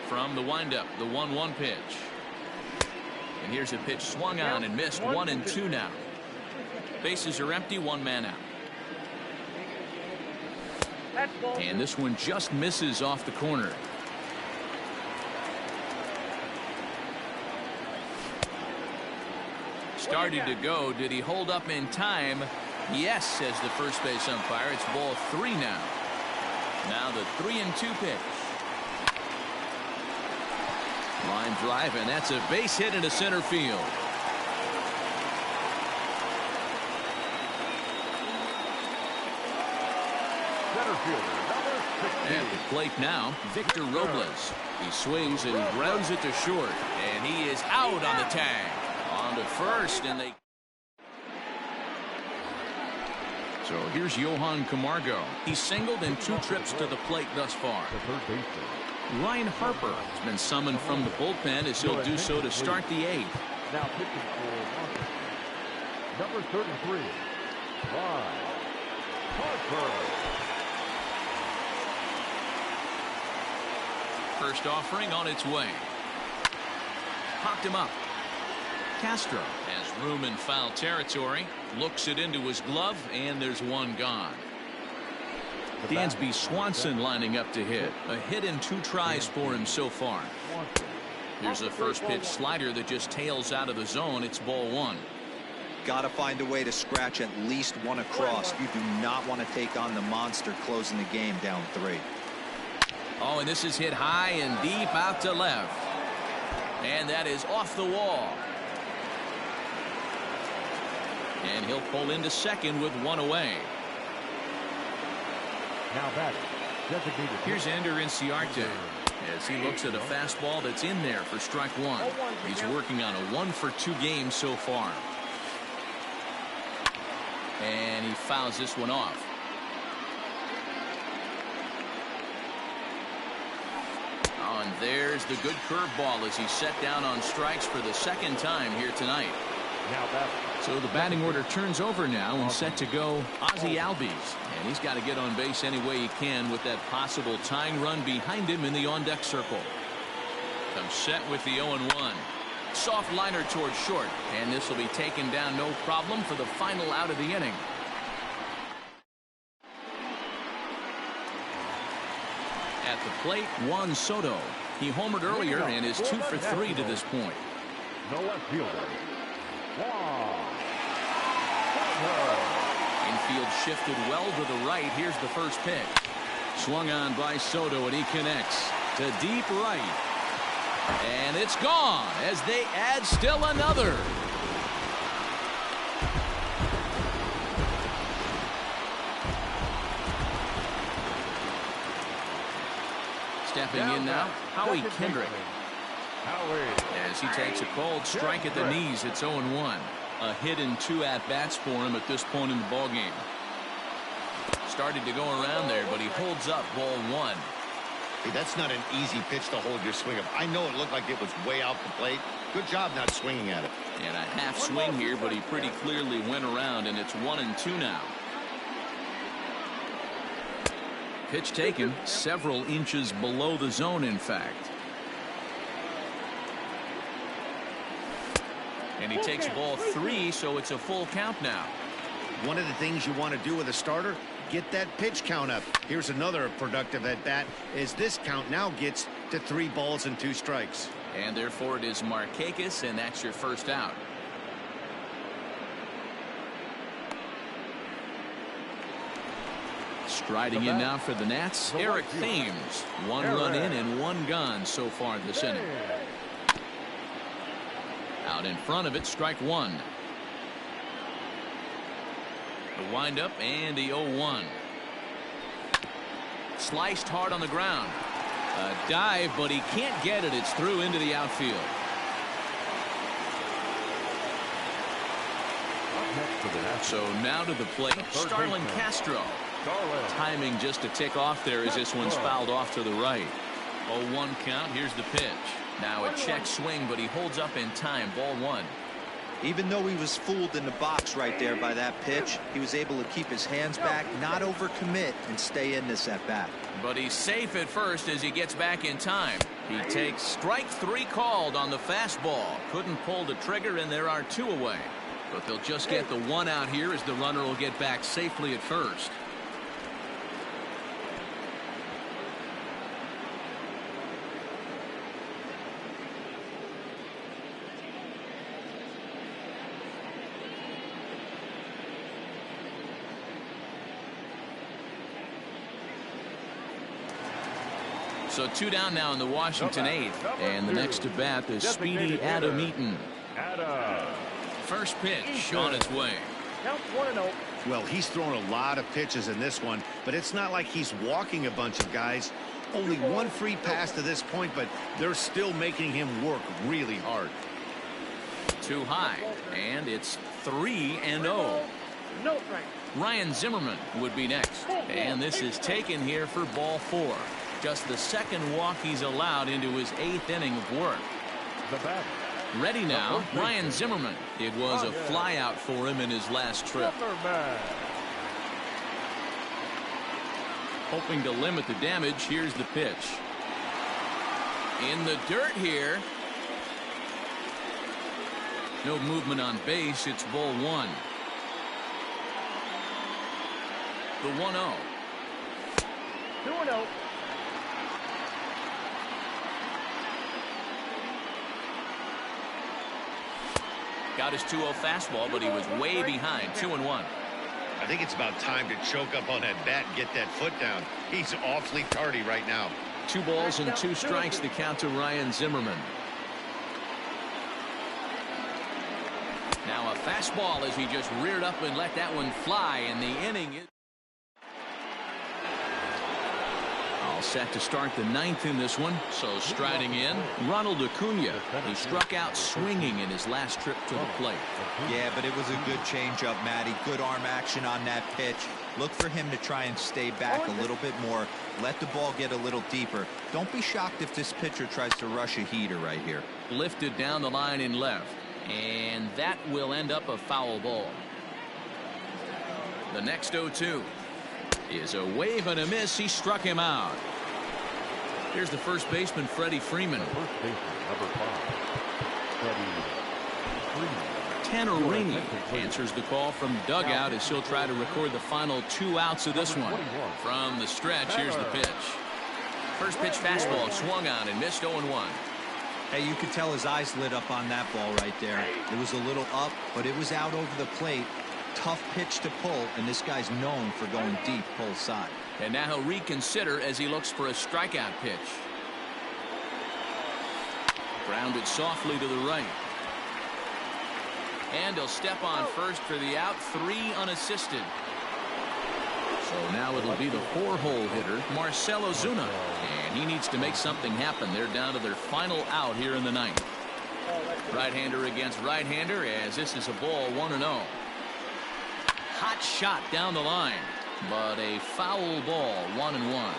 From the windup, the 1-1 pitch. And here's a pitch swung on and missed. 1-2 now. Bases are empty, 1 man out. And this one just misses off the corner. Started to go. Did he hold up in time? Yes, says the first base umpire. It's ball 3 now. Now the 3-2 pitch. Line drive, and that's a base hit into center field. Center fielder, number At the plate now, Victor Robles. He swings and grounds it to short, and he is out on the tag. On to first, and they... So here's Johan Camargo. He's singled in 2 trips to the plate thus far. Ryan Harper has been summoned from the bullpen as he'll do so to start the 8th. Now pitching for number 33, Ryan Harper. First offering on its way. Popped him up. Castro has room in foul territory. Looks it into his glove, and there's one gone. Dansby Swanson lining up to hit. A hit in 2 tries for him so far. Here's a first pitch slider that just tails out of the zone. It's ball 1. Got to find a way to scratch at least one across. You do not want to take on the monster closing the game down 3. Oh, and this is hit high and deep out to left. And that is off the wall. And he'll pull into second with 1 away. Now batting, designated. Here's Ender Inciarte as he looks at a fastball that's in there for strike 1. He's working on a 1-for-2 game so far. And he fouls this one off. Oh, and there's the good curveball as he's set down on strikes for the 2nd time here tonight. Now batting. So the batting order turns over now and set to go Ozzie Albies. And he's got to get on base any way he can with that possible tying run behind him in the on-deck circle. Comes set with the 0-1. Soft liner towards short. And this will be taken down no problem for the final out of the inning. At the plate, Juan Soto. He homered earlier and is 2 for 3 to this point. No left fielder. Infield shifted well to the right. Here's the first pitch. Swung on by Soto, and he connects to deep right. And it's gone as they add still another. Stepping in now, Howie Kendrick. As he takes a cold strike at the knees, it's 0-1. A hit in 2 at-bats for him at this point in the ballgame. Started to go around there, but he holds up ball 1. Hey, that's not an easy pitch to hold your swing of. I know it looked like it was way out the plate. Good job not swinging at it. And a half swing here, but he pretty clearly went around, and it's 1-2 now. Pitch taken several inches below the zone, in fact. And he takes ball 3, so it's a full count now. One of the things you want to do with a starter, get that pitch count up. Here's another productive at bat as this count now gets to 3 balls and 2 strikes. And therefore it is Markakis, and that's your first out. Striding in now for the Nats, Eric Thames. 1 run in and 1 gone so far this inning. Out in front of it, strike 1. The windup and the 0-1. Sliced hard on the ground. A dive, but he can't get it. It's through into the outfield. So now to the plate, Starlin Castro. Timing just to tick off there as this one's fouled off to the right. 0-1 count. Here's the pitch. Now a check swing, but he holds up in time. Ball 1. Even though he was fooled in the box right there by that pitch, he was able to keep his hands back, not overcommit, and stay in this at bat. But he's safe at first as he gets back in time. He takes strike 3 called on the fastball. Couldn't pull the trigger, and there are 2 away. But they'll just get the 1 out here as the runner will get back safely at first. So 2 down now in the Washington 8th. And the next to bat is speedy Adam Eaton. First pitch on its way. Count 1-0. Well, he's thrown a lot of pitches in this one, but it's not like he's walking a bunch of guys. Only one free pass to this point, but they're still making him work really hard. Too high, and it's 3-0. No strike. Ryan Zimmerman would be next, and this is taken here for ball 4. Just the second walk he's allowed into his 8th inning of work. The batter. Ready now, Ryan Zimmerman. It was a flyout for him in his last trip. Zimmerman. Hoping to limit the damage, here's the pitch. In the dirt here. No movement on base, it's ball 1. The 1-0. 2-0. Got his 2-0 fastball, but he was way behind. 2-1. I think it's about time to choke up on that bat and get that foot down. He's awfully tardy right now. 2 balls and 2 strikes, the count to Ryan Zimmerman. Now a fastball as he just reared up and let that one fly, and the inning is all set to start the 9th in this one. So striding in, Ronald Acuna. He struck out swinging in his last trip to the plate. Yeah, but it was a good changeup, Matty. Good arm action on that pitch. Look for him to try and stay back a little bit more. Let the ball get a little deeper. Don't be shocked if this pitcher tries to rush a heater right here. Lifted down the line in left, and that will end up a foul ball. The next 0-2 is a wave and a miss. He struck him out. Here's the first baseman, Freddie Freeman. First baseman, number 5. Freddie Freeman. Tanner Rainey answers the call from dugout as he'll try to record the final 2 outs of this one. From the stretch, here's the pitch. First pitch fastball swung on and missed. 0-1. Hey, you could tell his eyes lit up on that ball right there. It was a little up, but it was out over the plate. Tough pitch to pull, and this guy's known for going deep pull side. And now he'll reconsider as he looks for a strikeout pitch. Grounded softly to the right. And he'll step on first for the out. 3 unassisted. So now it'll be the 4-hole hitter, Marcell Ozuna. And he needs to make something happen. They're down to their final out here in the 9th. Right-hander against right-hander as this is a ball 1-0. Hot shot down the line, but a foul ball. 1-1.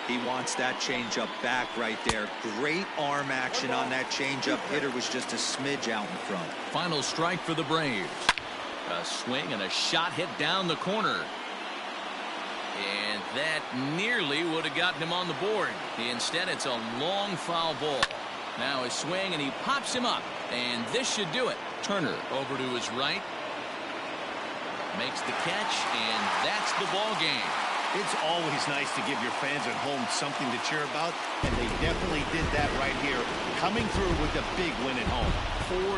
He wants that changeup back right there. Great arm action on that changeup. Hitter was just a smidge out in front. Final strike for the Braves. A swing and a shot hit down the corner. And that nearly would have gotten him on the board. Instead, it's a long foul ball. Now a swing, and he pops him up. And this should do it. Turner over to his right. Makes the catch, and that's the ball game. It's always nice to give your fans at home something to cheer about, and they definitely did that right here, coming through with a big win at home.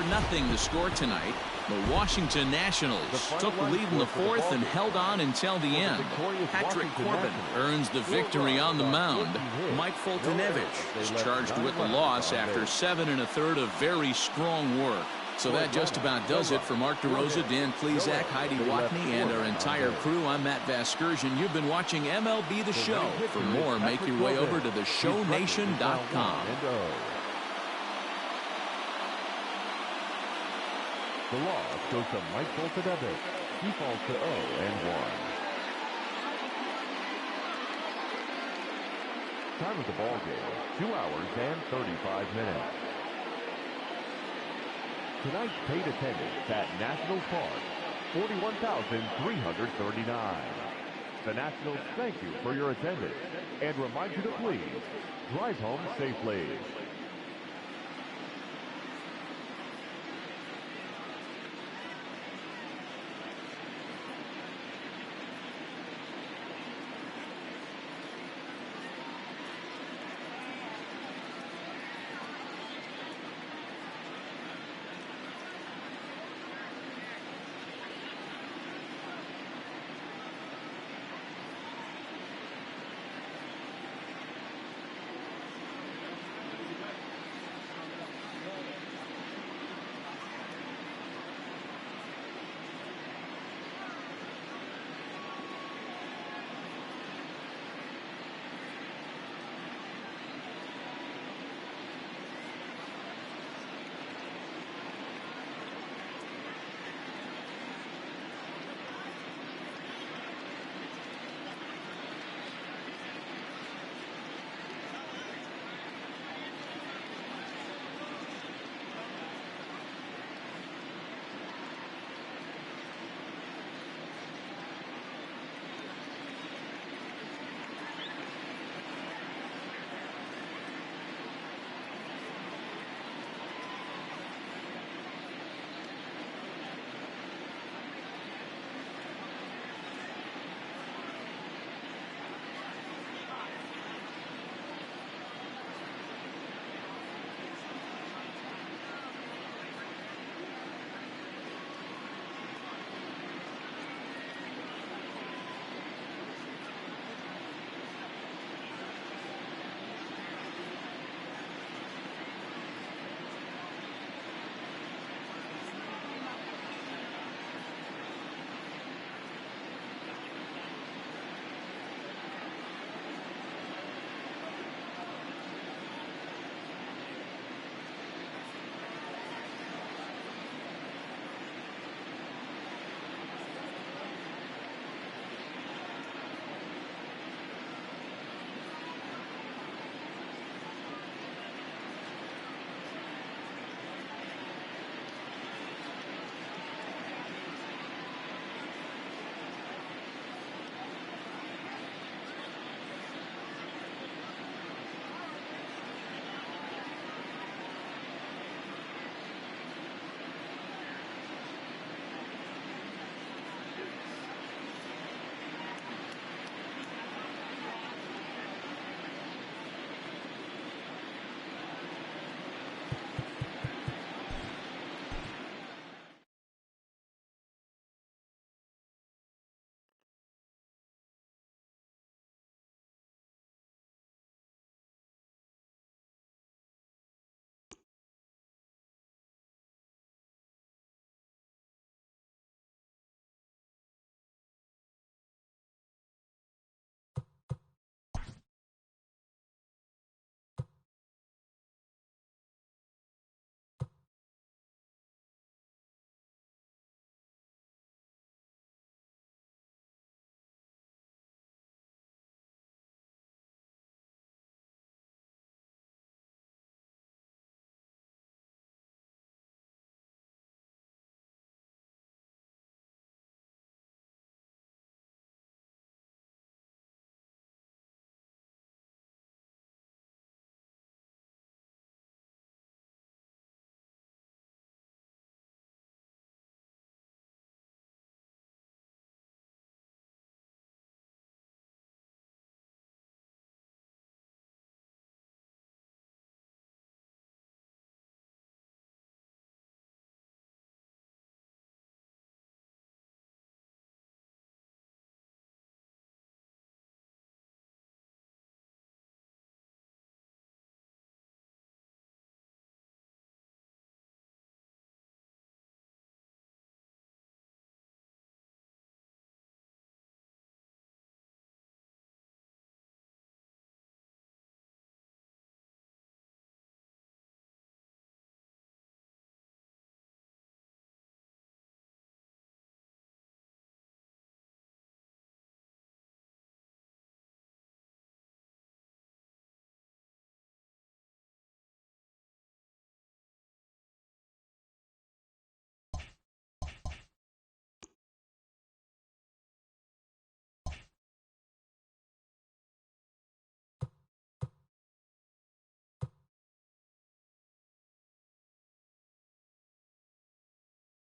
4-0 the score tonight. The Washington Nationals took the lead in the 4th and held on until the end. Patrick Corbin earns the victory on the mound. Mike Foltynewicz is charged with the loss after 7 1/3 of very strong work. So that just about does it for Mark DeRosa, Dan Plesac, Heidi Watney, and our entire crew. I'm Matt Vasgersian. You've been watching MLB The Show. For more, make your way over to theshownation.com. The loss goes to Mike Foltynewicz. He falls to 0-1. Time of the ball game, 2 hours and 35 minutes. Tonight's paid attendance at Nationals Park, 41,339. The Nationals thank you for your attendance and remind you to please drive home safely.